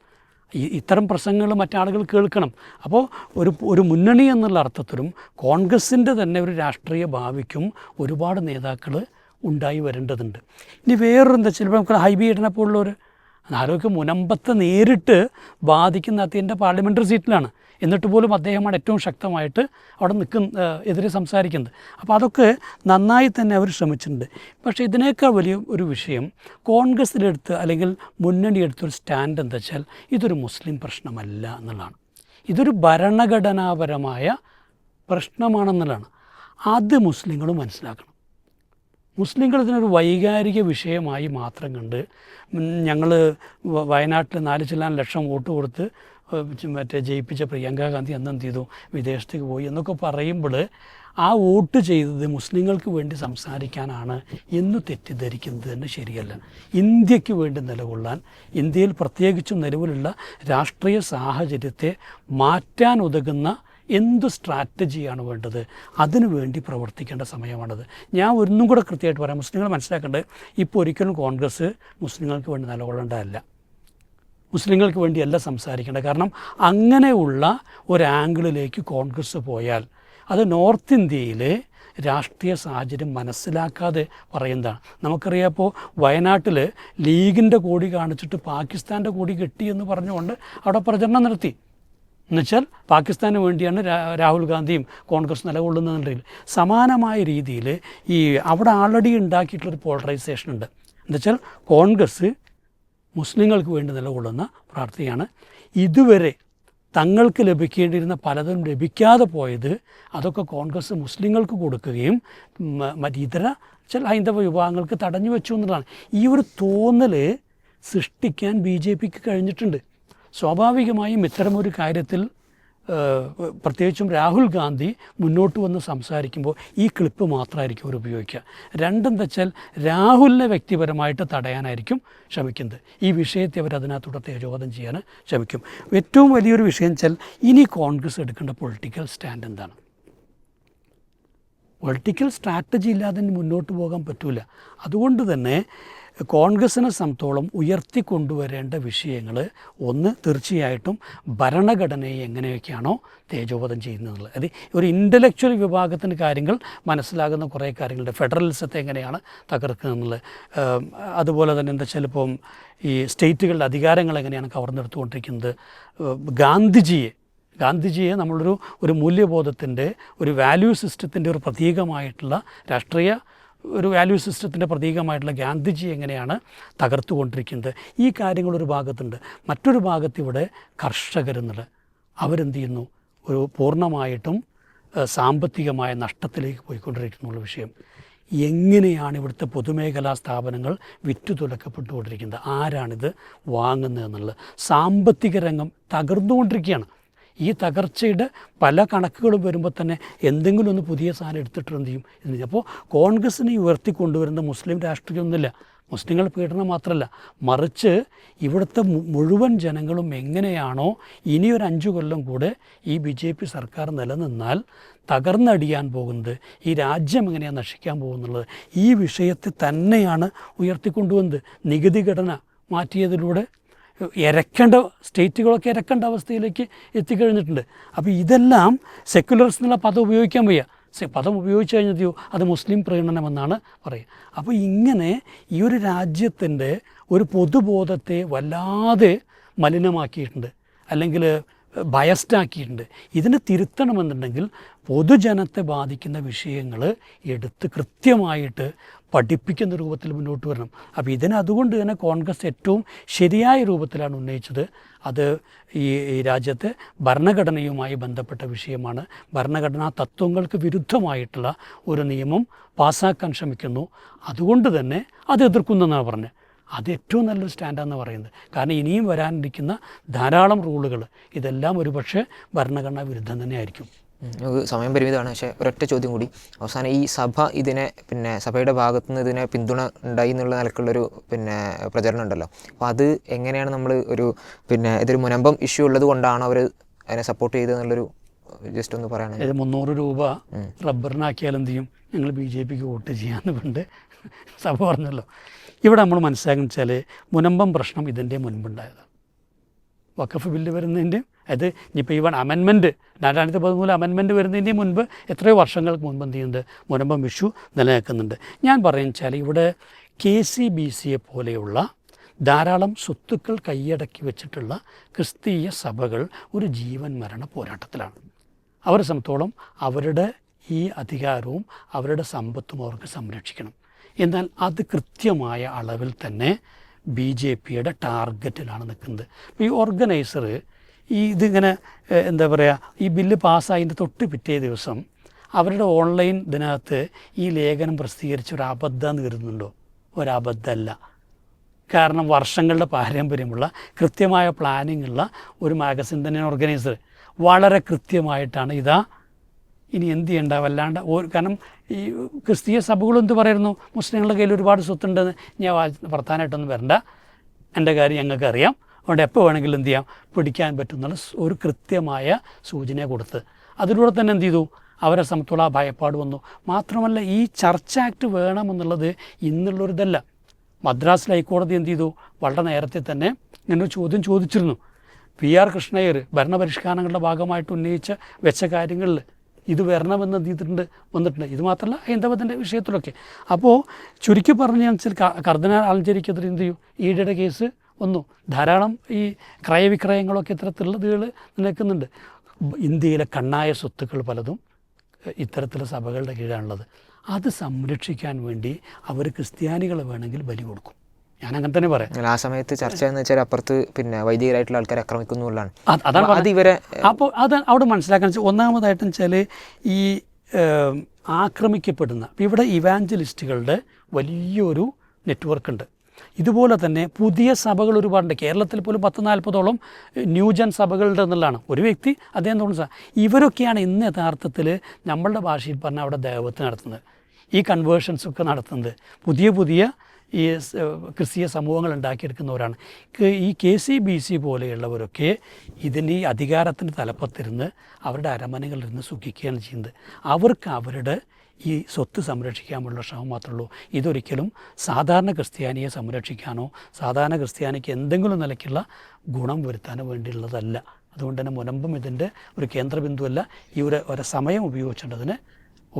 ഇത്തരം പ്രസംഗങ്ങൾ മറ്റാളുകൾ കേൾക്കണം. അപ്പോൾ ഒരു മുന്നണി എന്നുള്ള അർത്ഥത്തിലും കോൺഗ്രസിൻ്റെ തന്നെ ഒരു രാഷ്ട്രീയ ഭാവിക്കും ഒരുപാട് നേതാക്കൾ ഉണ്ടായി വരേണ്ടതുണ്ട്. ഇനി വേറൊരു എന്താ, ചിലപ്പോൾ നമുക്ക് ഹൈബി ഈഡനെ പോലുള്ളവർ ആരോഗ്യ മുനമ്പത്തെ നേരിട്ട് ബാധിക്കുന്ന അദ്ദേഹത്തിൻ്റെ പാർലമെൻ്ററി സീറ്റിലാണ്. എന്നിട്ട് പോലും അദ്ദേഹമാണ് ഏറ്റവും ശക്തമായിട്ട് അവിടെ എതിരെ സംസാരിക്കുന്നത്. അപ്പോൾ അതൊക്കെ നന്നായി തന്നെ അവർ ശ്രമിച്ചിട്ടുണ്ട്. പക്ഷേ ഇതിനേക്കാൾ വലിയ ഒരു വിഷയം കോൺഗ്രസ്സിലെടുത്ത് അല്ലെങ്കിൽ മുന്നണി എടുത്തൊരു സ്റ്റാൻഡ് എന്താ വെച്ചാൽ, ഇതൊരു മുസ്ലിം പ്രശ്നമല്ല എന്നുള്ളതാണ്, ഇതൊരു ഭരണഘടനാപരമായ പ്രശ്നമാണെന്നുള്ളതാണ്. അത് മുസ്ലിങ്ങൾ മനസ്സിലാക്കണം. മുസ്ലിങ്ങൾ ഇതിനൊരു വൈകാരിക വിഷയമായി മാത്രം കണ്ട് ഞങ്ങൾ വയനാട്ടിൽ 4 ലക്ഷം വോട്ട് കൊടുത്ത് മറ്റേ ജയിപ്പിച്ച പ്രിയങ്ക ഗാന്ധി അന്ന് എന്ത് ചെയ്തു, വിദേശത്തേക്ക് പോയി എന്നൊക്കെ പറയുമ്പോൾ ആ വോട്ട് ചെയ്തത് മുസ്ലിങ്ങൾക്ക് വേണ്ടി സംസാരിക്കാനാണ് എന്ന് തെറ്റിദ്ധരിക്കുന്നത് തന്നെ ശരിയല്ല. ഇന്ത്യക്ക് വേണ്ടി നിലകൊള്ളാൻ, ഇന്ത്യയിൽ പ്രത്യേകിച്ചും നിലവിലുള്ള രാഷ്ട്രീയ സാഹചര്യത്തെ മാറ്റാൻ ഉതകുന്ന എന്ത് സ്ട്രാറ്റജിയാണ് വേണ്ടത്, അതിനു വേണ്ടി പ്രവർത്തിക്കേണ്ട സമയമാണത്. ഞാൻ ഒന്നും കൂടെ കൃത്യമായിട്ട് പറയാം, മുസ്ലിങ്ങൾ മനസ്സിലാക്കേണ്ടത് ഇപ്പോൾ ഒരിക്കലും കോൺഗ്രസ് മുസ്ലിങ്ങൾക്ക് വേണ്ടി നിലകൊള്ളേണ്ടതല്ല, മുസ്ലിങ്ങൾക്ക് വേണ്ടിയല്ല സംസാരിക്കേണ്ടത്. കാരണം അങ്ങനെയുള്ള ഒരു ആംഗിളിലേക്ക് കോൺഗ്രസ് പോയാൽ അത് നോർത്ത് ഇന്ത്യയിലെ രാഷ്ട്രീയ സാഹചര്യം മനസ്സിലാക്കാതെ പറയുന്നതാണ്. നമുക്കറിയാം, ഇപ്പോൾ വയനാട്ടിൽ ലീഗിൻ്റെ കൊടി കാണിച്ചിട്ട് പാകിസ്ഥാൻ്റെ കൊടി കെട്ടി എന്ന് പറഞ്ഞുകൊണ്ട് അവിടെ പ്രചരണം നടത്തി. എന്നുവെച്ചാൽ പാകിസ്ഥാന് വേണ്ടിയാണ് രാഹുൽ ഗാന്ധിയും കോൺഗ്രസ് നിലകൊള്ളുന്നതിൽ സമാനമായ രീതിയിൽ ഈ അവിടെ ആൾറെഡി ഉണ്ടാക്കിയിട്ടുള്ളൊരു പോളറൈസേഷൻ ഉണ്ട്. എന്നുവെച്ചാൽ കോൺഗ്രസ് മുസ്ലിങ്ങൾക്ക് വേണ്ടി നിലകൊള്ളുന്ന പാർട്ടിയാണ്. ഇതുവരെ തങ്ങൾക്ക് ലഭിക്കേണ്ടിയിരുന്ന പലതും ലഭിക്കാതെ പോയത് അതൊക്കെ കോൺഗ്രസ് മുസ്ലിങ്ങൾക്ക് കൊടുക്കുകയും മറ്റിതര ചില ഹൈന്ദവ വിഭാഗങ്ങൾക്ക് തടഞ്ഞു വെച്ചു എന്നുള്ളതാണ്. ഈ ഒരു തോന്നൽ സൃഷ്ടിക്കാൻ BJPക്ക് കഴിഞ്ഞിട്ടുണ്ട്. സ്വാഭാവികമായും ഇത്തരമൊരു കാര്യത്തിൽ പ്രത്യേകിച്ചും രാഹുൽ ഗാന്ധി മുന്നോട്ട് വന്ന് സംസാരിക്കുമ്പോൾ ഈ ക്ലിപ്പ് മാത്രമായിരിക്കും അവർ ഉപയോഗിക്കുക. രണ്ടെന്താ വെച്ചാൽ രാഹുലിനെ വ്യക്തിപരമായിട്ട് തടയാനായിരിക്കും ശ്രമിക്കുന്നത്. ഈ വിഷയത്തെ അവർ അതിനകത്തൂടെ തേജോവധം ചെയ്യാൻ ശ്രമിക്കും. ഏറ്റവും വലിയൊരു വിഷയം വെച്ചാൽ ഇനി കോൺഗ്രസ് എടുക്കേണ്ട പൊളിറ്റിക്കൽ സ്റ്റാൻഡ് എന്താണ്? പൊളിറ്റിക്കൽ സ്ട്രാറ്റജി ഇല്ലാതെ മുന്നോട്ട് പോകാൻ പറ്റില്ല. അതുകൊണ്ട് തന്നെ കോൺഗ്രസിനെ സംബന്ധിച്ചോളം ഉയർത്തിക്കൊണ്ടുവരേണ്ട വിഷയങ്ങൾ ഒന്ന് തീർച്ചയായിട്ടും ഭരണഘടനയെ എങ്ങനെയൊക്കെയാണോ തേജോവധം ചെയ്യുന്നത്, അത് ഒരു ഇൻ്റലക്ച്വൽ വിഭാഗത്തിന് കാര്യങ്ങൾ മനസ്സിലാകുന്ന കുറേ കാര്യങ്ങളുണ്ട്. ഫെഡറലിസത്തെ എങ്ങനെയാണ് തകർക്കുന്നത്, അതുപോലെ തന്നെ എന്താ വെച്ചാൽ ഇപ്പം ഈ സ്റ്റേറ്റുകളുടെ അധികാരങ്ങൾ എങ്ങനെയാണ് കവർന്നെടുത്തുകൊണ്ടിരിക്കുന്നത്, ഗാന്ധിജിയെ നമ്മളൊരു മൂല്യബോധത്തിൻ്റെ ഒരു വാല്യൂ സിസ്റ്റത്തിൻ്റെ ഒരു പ്രതീകമായിട്ടുള്ള രാഷ്ട്രീയ ഒരു വാല്യൂ സിസ്റ്റത്തിൻ്റെ പ്രതീകമായിട്ടുള്ള ഗാന്ധിജി എങ്ങനെയാണ് തകർത്തുകൊണ്ടിരിക്കുന്നത്, ഈ കാര്യങ്ങളൊരു ഭാഗത്തുണ്ട്. മറ്റൊരു ഭാഗത്ത് ഇവിടെ കർഷകരെന്നുള്ളത് അവരെന്ത് ചെയ്യുന്നു, ഒരു പൂർണ്ണമായിട്ടും സാമ്പത്തികമായ നഷ്ടത്തിലേക്ക് പോയിക്കൊണ്ടിരിക്കുന്നുള്ള വിഷയം. എങ്ങനെയാണ് ഇവിടുത്തെ പൊതുമേഖലാ സ്ഥാപനങ്ങൾ വിറ്റുതുലക്കപ്പെട്ടുകൊണ്ടിരിക്കുന്നത്, ആരാണിത് വാങ്ങുന്നതെന്നുള്ളത്. സാമ്പത്തിക രംഗം തകർന്നുകൊണ്ടിരിക്കുകയാണ്. ഈ തകർച്ചയുടെ പല കണക്കുകളും വരുമ്പോൾ തന്നെ എന്തെങ്കിലും ഒന്ന് പുതിയ സാധനം എടുത്തിട്ട് എന്ത് ചെയ്യും. അപ്പോൾ കോൺഗ്രസിനെ ഉയർത്തിക്കൊണ്ടുവരുന്ന മുസ്ലിം രാഷ്ട്രീയമൊന്നുമില്ല, മുസ്ലിങ്ങൾ പീഡനം മാത്രമല്ല, മറിച്ച് ഇവിടുത്തെ മുഴുവൻ ജനങ്ങളും എങ്ങനെയാണോ ഇനിയൊരു 5 കൊല്ലം കൂടെ ഈ BJP സർക്കാർ നിലനിന്നാൽ തകർന്നടിയാൻ പോകുന്നത്, ഈ രാജ്യം എങ്ങനെയാണ് നശിക്കാൻ പോകുന്നുള്ളത്, ഈ വിഷയത്തെ തന്നെയാണ് ഉയർത്തിക്കൊണ്ടുവന്നത്. നികുതി ഘടന മാറ്റിയതിലൂടെ സ്റ്റേറ്റുകളൊക്കെ ഇരക്കേണ്ട അവസ്ഥയിലേക്ക് എത്തിക്കഴിഞ്ഞിട്ടുണ്ട്. അപ്പോൾ ഇതെല്ലാം സെക്യുലറിസ്റ്റ് എന്നുള്ള പദം ഉപയോഗിക്കാൻ വയ്യ. പദം ഉപയോഗിച്ച് കഴിഞ്ഞോ അത് മുസ്ലിം പ്രീണനമെന്നാണ് പറയുക. അപ്പോൾ ഇങ്ങനെ ഈ ഒരു രാജ്യത്തിൻ്റെ ഒരു പൊതുബോധത്തെ വല്ലാതെ മലിനമാക്കിയിട്ടുണ്ട്, അല്ലെങ്കിൽ ബയസ്ഡാക്കിയിട്ടുണ്ട്. ഇതിനെ തിരുത്തണമെന്നുണ്ടെങ്കിൽ പൊതുജനത്തെ ബാധിക്കുന്ന വിഷയങ്ങൾ എടുത്ത് കൃത്യമായിട്ട് പഠിപ്പിക്കുന്ന രൂപത്തിൽ മുന്നോട്ട് വരണം. അപ്പോൾ അതുകൊണ്ട് തന്നെ കോൺഗ്രസ് ഏറ്റവും ശരിയായ രൂപത്തിലാണ് ഉന്നയിച്ചത്. അത് ഈ രാജ്യത്തെ ഭരണഘടനയുമായി ബന്ധപ്പെട്ട വിഷയമാണ്. ഭരണഘടനാ തത്വങ്ങൾക്ക് വിരുദ്ധമായിട്ടുള്ള ഒരു നിയമം പാസ്സാക്കാൻ ശ്രമിക്കുന്നു, അതുകൊണ്ട് തന്നെ അത് എതിർക്കുന്നെന്നാണ് പറഞ്ഞത്. അത് ഏറ്റവും നല്ലൊരു സ്റ്റാൻഡാണെന്ന് പറയുന്നത്. കാരണം ഇനിയും വരാനിരിക്കുന്ന ധാരാളം റൂളുകൾ ഇതെല്ലാം ഒരുപക്ഷെ ഭരണഘടനാ വിരുദ്ധം തന്നെ ആയിരിക്കും. നമുക്ക് സമയം പരിമിതമാണ്. പക്ഷേ ഒരൊറ്റ ചോദ്യം കൂടി അവസാനം, ഈ സഭ സഭയുടെ ഭാഗത്തു നിന്ന് ഇതിനെ പിന്തുണ ഉണ്ടായി എന്നുള്ള നിലക്കുള്ളൊരു പ്രചരണം ഉണ്ടല്ലോ, അപ്പോൾ അത് എങ്ങനെയാണ് നമ്മൾ ഇതൊരു മുനമ്പം ഇഷ്യൂ ഉള്ളത് കൊണ്ടാണോ അവർ അതിനെ സപ്പോർട്ട് ചെയ്തതെന്നുള്ളൊരു ജസ്റ്റ് ഒന്ന് പറയണം. 300 രൂപ റബ്ബറിനാക്കിയാൽ എന്ത് ചെയ്യും, ഞങ്ങൾ BJPക്ക് വോട്ട് ചെയ്യാമെന്ന് പണ്ട് സഭ പറഞ്ഞല്ലോ. ഇവിടെ നമ്മൾ മനസ്സിലാക്കുന്ന വെച്ചാൽ മുനമ്പം പ്രശ്നം ഇതിൻ്റെ മുൻപുണ്ടായതാണ്. വഖഫ് ബില്ല് വരുന്നതിൻ്റെ അത് ഇനിയിപ്പോൾ ഈവൻ അമെൻമെൻറ്റ് 2013 അമെൻമെൻറ്റ് വരുന്നതിൻ്റെ മുൻപ് എത്രയോ വർഷങ്ങൾക്ക് മുൻപ് എന്ത് ചെയ്യുന്നുണ്ട്, മുനമ്പം ഇഷ്യൂ നിലനിൽക്കുന്നുണ്ട്. ഞാൻ പറയുന്നത് വെച്ചാൽ ഇവിടെ KCBCയെ പോലെയുള്ള ധാരാളം സ്വത്തുക്കൾ കൈയടക്കി വെച്ചിട്ടുള്ള ക്രിസ്തീയ സഭകൾ ഒരു ജീവൻ മരണ പോരാട്ടത്തിലാണ്. അവരെ സംബന്ധിച്ചോളം അവരുടെ ഈ അധികാരവും അവരുടെ സമ്പത്തും അവർക്ക് സംരക്ഷിക്കണം. എന്നാൽ അത് കൃത്യമായ അളവിൽ തന്നെ BJPയുടെ ടാർഗറ്റിലാണ് നിൽക്കുന്നത്. ഇപ്പോൾ ഈ ഓർഗനൈസർ ഇതിങ്ങനെ എന്താ പറയുക, ഈ ബില്ല് പാസ്സായതിൻ്റെ തൊട്ട് പിറ്റേ ദിവസം അവരുടെ ഓൺലൈൻ ഇതിനകത്ത് ഈ ലേഖനം പ്രസിദ്ധീകരിച്ച ഒരു അബദ്ധം എന്ന് കരുതുന്നുണ്ടോ? ഒരബദ്ധമല്ല. കാരണം വർഷങ്ങളുടെ പാരമ്പര്യമുള്ള കൃത്യമായ പ്ലാനിംഗ് ഉള്ള ഒരു മാഗസിൻ തന്നെയാണ് ഓർഗനൈസർ. വളരെ കൃത്യമായിട്ടാണ് ഇനി എന്ത് ചെയ്യണ്ട വല്ലാണ്ട് കാരണം ഈ ക്രിസ്തീയ സഭകളും എന്ത് പറയുന്നു, മുസ്ലിങ്ങളുടെ കയ്യിൽ ഒരുപാട് സ്വത്തുണ്ടെന്ന് ഞാൻ വർത്താനായിട്ടൊന്നും വരണ്ട, എൻ്റെ കാര്യം ഞങ്ങൾക്ക് അറിയാം, അതുകൊണ്ട് എപ്പോൾ വേണമെങ്കിലും എന്ത് ചെയ്യാം, പിടിക്കാൻ പറ്റും എന്നുള്ള ഒരു കൃത്യമായ സൂചന കൊടുത്ത് അതിലൂടെ തന്നെ എന്ത് ചെയ്തു, അവരെ സംബന്ധിച്ചുള്ള ഭയപ്പാട് വന്നു. മാത്രമല്ല ഈ ചർച്ച് ആക്ട് വേണമെന്നുള്ളത് ഇന്നുള്ളൊരിതല്ല. മദ്രാസിൽ ഹൈക്കോടതി എന്ത് ചെയ്തു, വളരെ നേരത്തെ തന്നെ ഇങ്ങനെ ചോദ്യം ചോദിച്ചിരുന്നു. PR കൃഷ്ണയ്യർ ഭരണപരിഷ്കാരങ്ങളുടെ ഭാഗമായിട്ട് വെച്ച കാര്യങ്ങളിൽ ഇത് വരണമെന്ന് വന്നിട്ടുണ്ട്. ഇത് മാത്രമല്ല ഹൈന്ദവത്തിൻ്റെ വിഷയത്തിലൊക്കെ. അപ്പോൾ ചുരുക്കി പറഞ്ഞാൽ കർദിനാൾ ആലഞ്ചേരിക്കെതിരെ എന്ത് ചെയ്യും, ഈയിടെ കേസ് വന്നു. ധാരാളം ഈ ക്രയവിക്രയങ്ങളൊക്കെ ഇത്തരത്തിലുള്ളതുകൾ നിലനിൽക്കുന്നുണ്ട്. ഇന്ത്യയിലെ കണ്ണായ സ്വത്തുക്കൾ പലതും ഇത്തരത്തിലുള്ള സഭകളുടെ കീഴാണുള്ളത്. അത് സംരക്ഷിക്കാൻ വേണ്ടി അവർ ക്രിസ്ത്യാനികളെ വേണമെങ്കിൽ ബലി കൊടുക്കും. ഞാനങ്ങനെ തന്നെ പറയാം. ആ സമയത്ത് ചർച്ച എന്ന് വെച്ചാൽ അപ്പുറത്ത് പിന്നെ വൈദികരായിട്ടുള്ള ആൾക്കാരെ ആക്രമിക്കുന്നു എന്നുള്ളതാണ്. അതാണ് അത് ഇവരെ അപ്പോൾ അത് അവിടെ മനസ്സിലാക്കാൻ വെച്ചാൽ ഒന്നാമതായിട്ടെന്ന് വെച്ചാൽ ഈ ആക്രമിക്കപ്പെടുന്ന ഇവിടെ ഇവാഞ്ചലിസ്റ്റുകളുടെ വലിയൊരു നെറ്റ്വർക്ക് ഉണ്ട്. ഇതുപോലെ തന്നെ പുതിയ സഭകൾ ഒരുപാടുണ്ട്. കേരളത്തിൽ പോലും 10-40ഓളം ന്യൂജൻ സഭകളുണ്ട് എന്നുള്ളതാണ്. ഒരു വ്യക്തി അദ്ദേഹം തോന്നുന്നു ഇവരൊക്കെയാണ് ഇന്ന് യഥാർത്ഥത്തിൽ നമ്മളുടെ ഭാഷയിൽ പറഞ്ഞാൽ അവിടെ ദൈവത്തെ നടത്തുന്നത്, ഈ കൺവേർഷൻസൊക്കെ നടത്തുന്നത്, പുതിയ ഈ ക്രിസ്തീയ സമൂഹങ്ങൾ ഉണ്ടാക്കിയെടുക്കുന്നവരാണ്. ഈ KCBC പോലെയുള്ളവരൊക്കെ ഈ അധികാരത്തിൻ്റെ തലപ്പത്തിരുന്ന് അവരുടെ അരമനകളിലിരുന്ന് സുഖിക്കുകയാണ് ചെയ്യുന്നത്. അവർക്ക് അവരുടെ ഈ സ്വത്ത് സംരക്ഷിക്കാനുള്ള ശ്രമം മാത്രമേ ഉള്ളൂ. ഇതൊരിക്കലും സാധാരണ ക്രിസ്ത്യാനിയെ സംരക്ഷിക്കാനോ സാധാരണ ക്രിസ്ത്യാനിക്ക് എന്തെങ്കിലും നിലയ്ക്കുള്ള ഗുണം വരുത്താനോ വേണ്ടിയുള്ളതല്ല. അതുകൊണ്ട് തന്നെ മുനമ്പും ഇതിൻ്റെ ഒരു കേന്ദ്രബിന്ദുവല്ല. ഈ ഒരു സമയം ഉപയോഗിച്ചതിന്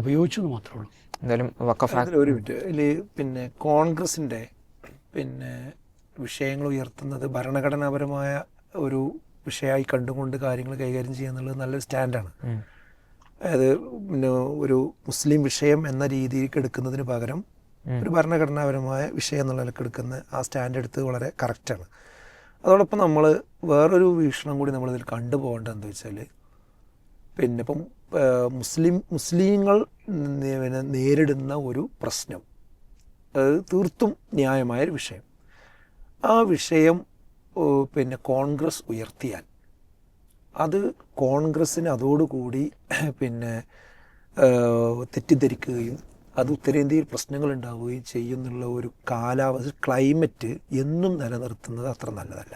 ഉപയോഗിച്ചു എന്ന് മാത്രമേ ഉള്ളൂ. എന്തായാലും ഒരു മിനിറ്റ് പിന്നെ കോൺഗ്രസിൻ്റെ വിഷയങ്ങൾ ഉയർത്തുന്നത് ഭരണഘടനാപരമായ ഒരു വിഷയമായി കണ്ടുകൊണ്ട് കാര്യങ്ങൾ കൈകാര്യം ചെയ്യുക എന്നുള്ളത് നല്ലൊരു സ്റ്റാൻഡാണ്. അതായത് ഒരു മുസ്ലിം വിഷയം എന്ന രീതിയിലേക്ക് എടുക്കുന്നതിന് പകരം ഒരു ഭരണഘടനാപരമായ വിഷയം എന്നുള്ള നിലക്ക് എടുക്കുന്ന ആ സ്റ്റാൻഡ് എടുത്ത് വളരെ കറക്റ്റാണ്. അതോടൊപ്പം നമ്മൾ വേറൊരു വീക്ഷണം കൂടി നമ്മളിതിൽ കണ്ടുപോകേണ്ടത് എന്താ വെച്ചാൽ ഇപ്പം മുസ്ലിങ്ങൾ നേരിടുന്ന ഒരു പ്രശ്നം, അത് തീർത്തും ന്യായമായൊരു വിഷയം. ആ വിഷയം കോൺഗ്രസ് ഉയർത്തിയാൽ അത് കോൺഗ്രസ്സിന് അതോടുകൂടി തെറ്റിദ്ധരിക്കുകയും അത് ഉത്തരേന്ത്യയിൽ പ്രശ്നങ്ങൾ ഉണ്ടാവുകയും ചെയ്യുന്നുള്ള ഒരു ക്ലൈമറ്റ് എന്നും നിലനിർത്തുന്നത് അത്ര നല്ലതല്ല.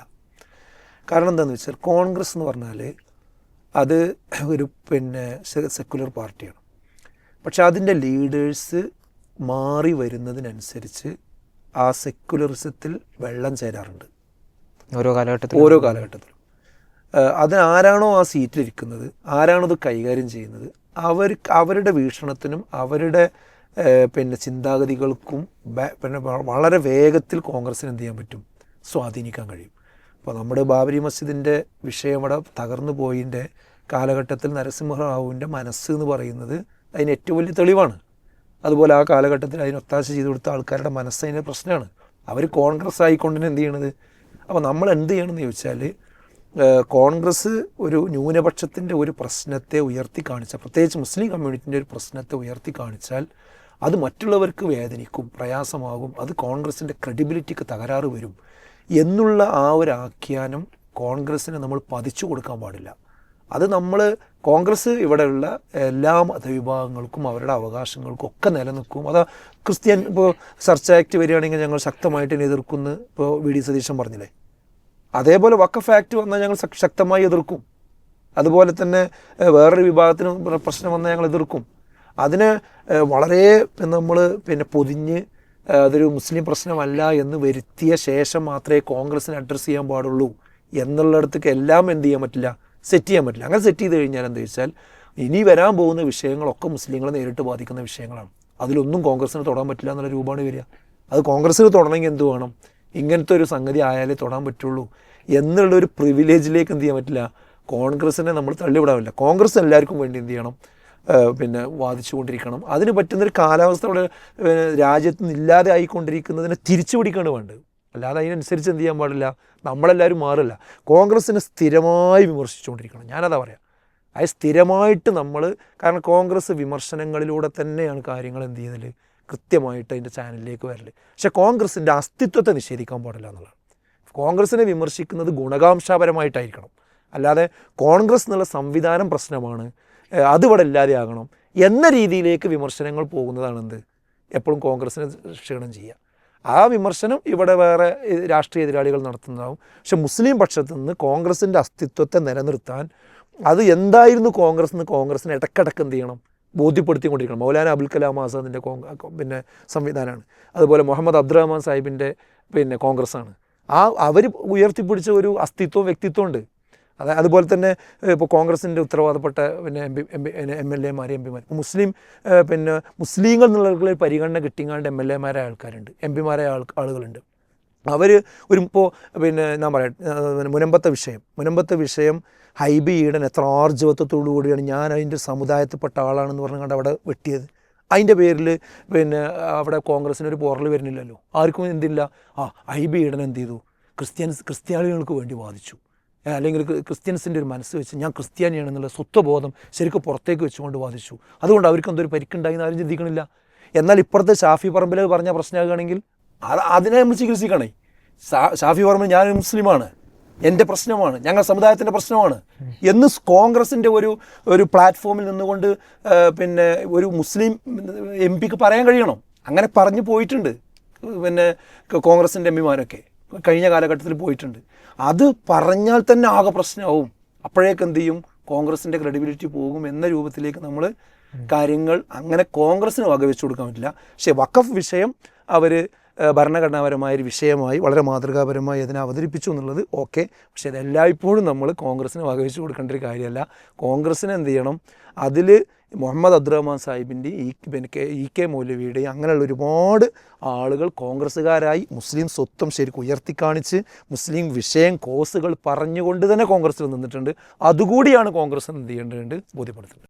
കാരണം എന്താണെന്ന് വെച്ചാൽ കോൺഗ്രസ് എന്ന് പറഞ്ഞാൽ അത് ഒരു സെക്കുലർ പാർട്ടിയാണ്. പക്ഷെ അതിൻ്റെ ലീഡേഴ്സ് മാറി വരുന്നതിനനുസരിച്ച് ആ സെക്കുലറിസത്തിൽ വെള്ളം ചേരാറുണ്ട് ഓരോ കാലഘട്ടത്തിലും. ആരാണോ ആ സീറ്റിലിരിക്കുന്നത്, ആരാണോ അത് കൈകാര്യം ചെയ്യുന്നത്, അവരുടെ വീക്ഷണത്തിനും അവരുടെ ചിന്താഗതികൾക്കും വളരെ വേഗത്തിൽ കോൺഗ്രസ്സിന് എന്ത് ചെയ്യാൻ പറ്റും, സ്വാധീനിക്കാൻ കഴിയും. അപ്പോൾ നമ്മുടെ ബാബരി മസ്ജിദിൻ്റെ വിഷയം അവിടെ തകർന്നു പോയതിൻ്റെ കാലഘട്ടത്തിൽ നരസിംഹറാവുവിൻ്റെ മനസ്സ് എന്ന് പറയുന്നത് അതിന് ഏറ്റവും വലിയ തെളിവാണ്. അതുപോലെ ആ കാലഘട്ടത്തിൽ അതിന് ഒത്താശ ചെയ്ത് കൊടുത്ത ആൾക്കാരുടെ മനസ്സ് അതിൻ്റെ പ്രശ്നമാണ്. അവർ കോൺഗ്രസ് ആയിക്കൊണ്ടിന് എന്ത് ചെയ്യണത്. അപ്പോൾ നമ്മൾ എന്ത് ചെയ്യണമെന്ന് ചോദിച്ചാൽ കോൺഗ്രസ് ഒരു ന്യൂനപക്ഷത്തിൻ്റെ ഒരു പ്രശ്നത്തെ ഉയർത്തി കാണിച്ചാൽ, പ്രത്യേകിച്ച് മുസ്ലിം കമ്മ്യൂണിറ്റിൻ്റെ ഒരു പ്രശ്നത്തെ ഉയർത്തി കാണിച്ചാൽ അത് മറ്റുള്ളവർക്ക് വേദനിക്കും, പ്രയാസമാകും, അത് കോൺഗ്രസിൻ്റെ ക്രെഡിബിലിറ്റിക്ക് തകരാറ് വരും എന്നുള്ള ആ ഒരു ആഖ്യാനം കോൺഗ്രസ്സിന് നമ്മൾ പതിച്ചു കൊടുക്കാൻ പാടില്ല. അത് കോൺഗ്രസ് ഇവിടെയുള്ള എല്ലാ മതവിഭാഗങ്ങൾക്കും അവരുടെ അവകാശങ്ങൾക്കും ഒക്കെ നിലനിൽക്കും. അത് ക്രിസ്ത്യൻ ഇപ്പോൾ ചർച്ച് ആക്ട് വരികയാണെങ്കിൽ ഞങ്ങൾ ശക്തമായിട്ട് എതിർക്കുന്നു, ഇപ്പോൾ VD സതീശൻ പറഞ്ഞില്ലേ. അതേപോലെ വഖഫ് ആക്ട് വന്നാൽ ഞങ്ങൾ ശക്തമായി എതിർക്കും. അതുപോലെ തന്നെ വേറൊരു വിഭാഗത്തിന് പ്രശ്നം വന്നാൽ ഞങ്ങൾ എതിർക്കും. അതിനെ വളരെ നമ്മൾ പൊതിഞ്ഞ് അതൊരു മുസ്ലിം പ്രശ്നമല്ല എന്ന് വരുത്തിയ ശേഷം മാത്രമേ കോൺഗ്രസ്സിനെ അഡ്രസ്സ് ചെയ്യാൻ പാടുള്ളൂ എന്നുള്ളിടത്തേക്ക് എല്ലാം എന്ത് ചെയ്യാൻ പറ്റില്ല, സെറ്റ് ചെയ്യാൻ പറ്റില്ല. അങ്ങനെ സെറ്റ് ചെയ്ത് കഴിഞ്ഞാൽ എന്താ വെച്ചാൽ ഇനി വരാൻ പോകുന്ന വിഷയങ്ങളൊക്കെ മുസ്ലിങ്ങളെ നേരിട്ട് ബാധിക്കുന്ന വിഷയങ്ങളാണ്. അതിലൊന്നും കോൺഗ്രസ്സിന് തൊടാൻ പറ്റില്ല എന്നുള്ള രൂപമാണ് വരിക. അത് കോൺഗ്രസ്സിന് തൊടണമെങ്കിൽ എന്ത് വേണം, ഇങ്ങനത്തെ ഒരു സംഗതി ആയാലേ തൊടാൻ പറ്റുള്ളൂ എന്നുള്ളൊരു പ്രിവിലേജിലേക്ക് എന്ത് ചെയ്യാൻ പറ്റില്ല, കോൺഗ്രസ്സിനെ നമ്മൾ തള്ളിവിടാൻ. കോൺഗ്രസ് എല്ലാവർക്കും വേണ്ടി എന്ത് ചെയ്യണം, വാദിച്ചു കൊണ്ടിരിക്കണം. അതിന് പറ്റുന്നൊരു കാലാവസ്ഥ അവിടെ രാജ്യത്ത് നിന്ന് ഇല്ലാതെ ആയിക്കൊണ്ടിരിക്കുന്നതിനെ തിരിച്ചു പിടിക്കാണ് വേണ്ടത്. അല്ലാതെ അതിനനുസരിച്ച് എന്ത് ചെയ്യാൻ പാടില്ല, നമ്മളെല്ലാവരും മാറില്ല. കോൺഗ്രസ്സിനെ സ്ഥിരമായി വിമർശിച്ചുകൊണ്ടിരിക്കണം. ഞാനതാ പറയാം. അത് സ്ഥിരമായിട്ട് കാരണം കോൺഗ്രസ് വിമർശനങ്ങളിലൂടെ തന്നെയാണ് കാര്യങ്ങൾ എന്ത് ചെയ്യുന്നത്, കൃത്യമായിട്ട് അതിൻ്റെ ചാനലിലേക്ക് വരൽ. പക്ഷേ കോൺഗ്രസിൻ്റെ അസ്തിത്വത്തെ നിഷേധിക്കാൻ പാടില്ല എന്നുള്ളതാണ്. കോൺഗ്രസിനെ വിമർശിക്കുന്നത് ഗുണകാംക്ഷാപരമായിട്ടായിരിക്കണം, അല്ലാതെ കോൺഗ്രസ് എന്നുള്ള സംവിധാനം പ്രശ്നമാണ്, അതിവിടെ ഇല്ലാതെയാകണം എന്ന രീതിയിലേക്ക് വിമർശനങ്ങൾ പോകുന്നതാണെന്ത് എപ്പോഴും കോൺഗ്രസിനെ ക്ഷീണം ചെയ്യുക. ആ വിമർശനം ഇവിടെ വേറെ രാഷ്ട്രീയ എതിരാളികൾ നടത്തുന്നതാവും. പക്ഷെ മുസ്ലിം പക്ഷത്തു നിന്ന് കോൺഗ്രസിൻ്റെ അസ്തിത്വത്തെ നിലനിർത്താൻ അത് എന്തായിരുന്നു കോൺഗ്രസ് എന്ന് കോൺഗ്രസിന് ഇടക്കിടക്ക് എന്ത് ചെയ്യണം, ബോധ്യപ്പെടുത്തിക്കൊണ്ടിരിക്കണം. മൗലാന അബുൽ കലാം ആസാദിൻ്റെ പിന്നെ സംവിധാനമാണ്. അതുപോലെ മുഹമ്മദ് അബ്ദുറഹ്മാൻ സാഹിബിൻ്റെ പിന്നെ കോൺഗ്രസ്സാണ്. അവർ ഉയർത്തിപ്പിടിച്ച ഒരു അസ്തിത്വവും വ്യക്തിത്വം ഉണ്ട്. അതുപോലെ തന്നെ ഇപ്പോൾ കോൺഗ്രസിൻ്റെ ഉത്തരവാദപ്പെട്ട പിന്നെ MLA-മാർ MP-മാർ പിന്നെ മുസ്ലിങ്ങൾ എന്നുള്ള പരിഗണന കിട്ടിങ്ങാണ്ട് MLA-മാരായ ആൾക്കാരുണ്ട്, MP-മാരായ ആളുകളുണ്ട്. അവർ ഇപ്പോൾ പിന്നെ എന്താ പറയുക, മുനമ്പത്തെ വിഷയം ഹൈബി ഈഡൻ എത്ര ആർജവത്വത്തോടു കൂടിയാണ് ഞാൻ അതിൻ്റെ സമുദായത്തിൽപ്പെട്ട ആളാണെന്ന് പറഞ്ഞുകൊണ്ട് അവിടെ വെട്ടിയത്. അതിൻ്റെ പേരിൽ പിന്നെ അവിടെ കോൺഗ്രസ്സിനൊരു പോറൽ വരുന്നില്ലല്ലോ, ആർക്കും എന്തില്ല. ഹൈബി ഈഡൻ എന്ത് ചെയ്തു, ക്രിസ്ത്യാനികൾക്ക് വേണ്ടി വാദിച്ചു, അല്ലെങ്കിൽ ക്രിസ്ത്യൻസിൻ്റെ ഒരു മനസ്സ് വെച്ച് ഞാൻ ക്രിസ്ത്യാനിയാണെന്നുള്ള സ്വത്വബോധം ശരിക്കും പുറത്തേക്ക് വെച്ചുകൊണ്ട് വാദിച്ചു. അതുകൊണ്ട് അവർക്ക് എന്തൊരു പരിക്കുണ്ടായി ആരും ചിന്തിക്കണില്ല. എന്നാൽ ഇപ്പുറത്തെ ഷാഫി പറമ്പിൽ പറഞ്ഞ പ്രശ്നമാകുകയാണെങ്കിൽ അതിനെ നമ്മൾ ചികിത്സിക്കണേ. ഷാഫി പറമ്പിൽ ഞാൻ മുസ്ലിമാണ്, എൻ്റെ പ്രശ്നമാണ്, ഞങ്ങളുടെ സമുദായത്തിൻ്റെ പ്രശ്നമാണ് എന്ന് കോൺഗ്രസിൻ്റെ ഒരു പ്ലാറ്റ്ഫോമിൽ നിന്നുകൊണ്ട് പിന്നെ ഒരു മുസ്ലിം MP-ക്ക് പറയാൻ കഴിയണം. അങ്ങനെ പറഞ്ഞു പോയിട്ടുണ്ട് പിന്നെ കോൺഗ്രസിൻ്റെ MP-മാരൊക്കെ കഴിഞ്ഞ കാലഘട്ടത്തിൽ പോയിട്ടുണ്ട്. അത് പറഞ്ഞാൽ തന്നെ ആകെ പ്രശ്നമാവും. അപ്പോഴേക്ക് എന്ത് ചെയ്യും, കോൺഗ്രസിൻ്റെ ക്രെഡിബിലിറ്റി പോകും എന്ന രൂപത്തിലേക്ക് നമ്മൾ കാര്യങ്ങൾ അങ്ങനെ കോൺഗ്രസ്സിന് വകവെച്ചു കൊടുക്കാൻ പറ്റില്ല. പക്ഷേ വഖഫ് വിഷയം അവർ ഭരണഘടനാപരമായൊരു വിഷയമായി വളരെ മാതൃകാപരമായി അതിനെ അവതരിപ്പിച്ചു എന്നുള്ളത് ഓക്കെ. പക്ഷേ അതെല്ലായ്പ്പോഴും നമ്മൾ കോൺഗ്രസ്സിന് വകവെച്ച് കൊടുക്കേണ്ട ഒരു കാര്യമല്ല. കോൺഗ്രസ്സിന് എന്ത് ചെയ്യണം, അതിൽ മുഹമ്മദ് അബ്ദുറഹ്മാൻ സാഹിബിൻ്റെ EK മൗലവിയുടെയും അങ്ങനെയുള്ള ഒരുപാട് ആളുകൾ കോൺഗ്രസ്സുകാരായി മുസ്ലിം സ്വത്വം ശരിക്കും ഉയർത്തിക്കാണിച്ച് മുസ്ലിം വിഷയം കോസുകൾ പറഞ്ഞുകൊണ്ട് തന്നെ കോൺഗ്രസ്സിൽ നിന്നിട്ടുണ്ട്. അതുകൂടിയാണ് കോൺഗ്രസ് എന്ത് ചെയ്യേണ്ടതുണ്ട് ബോധ്യപ്പെടുത്തുന്നത്.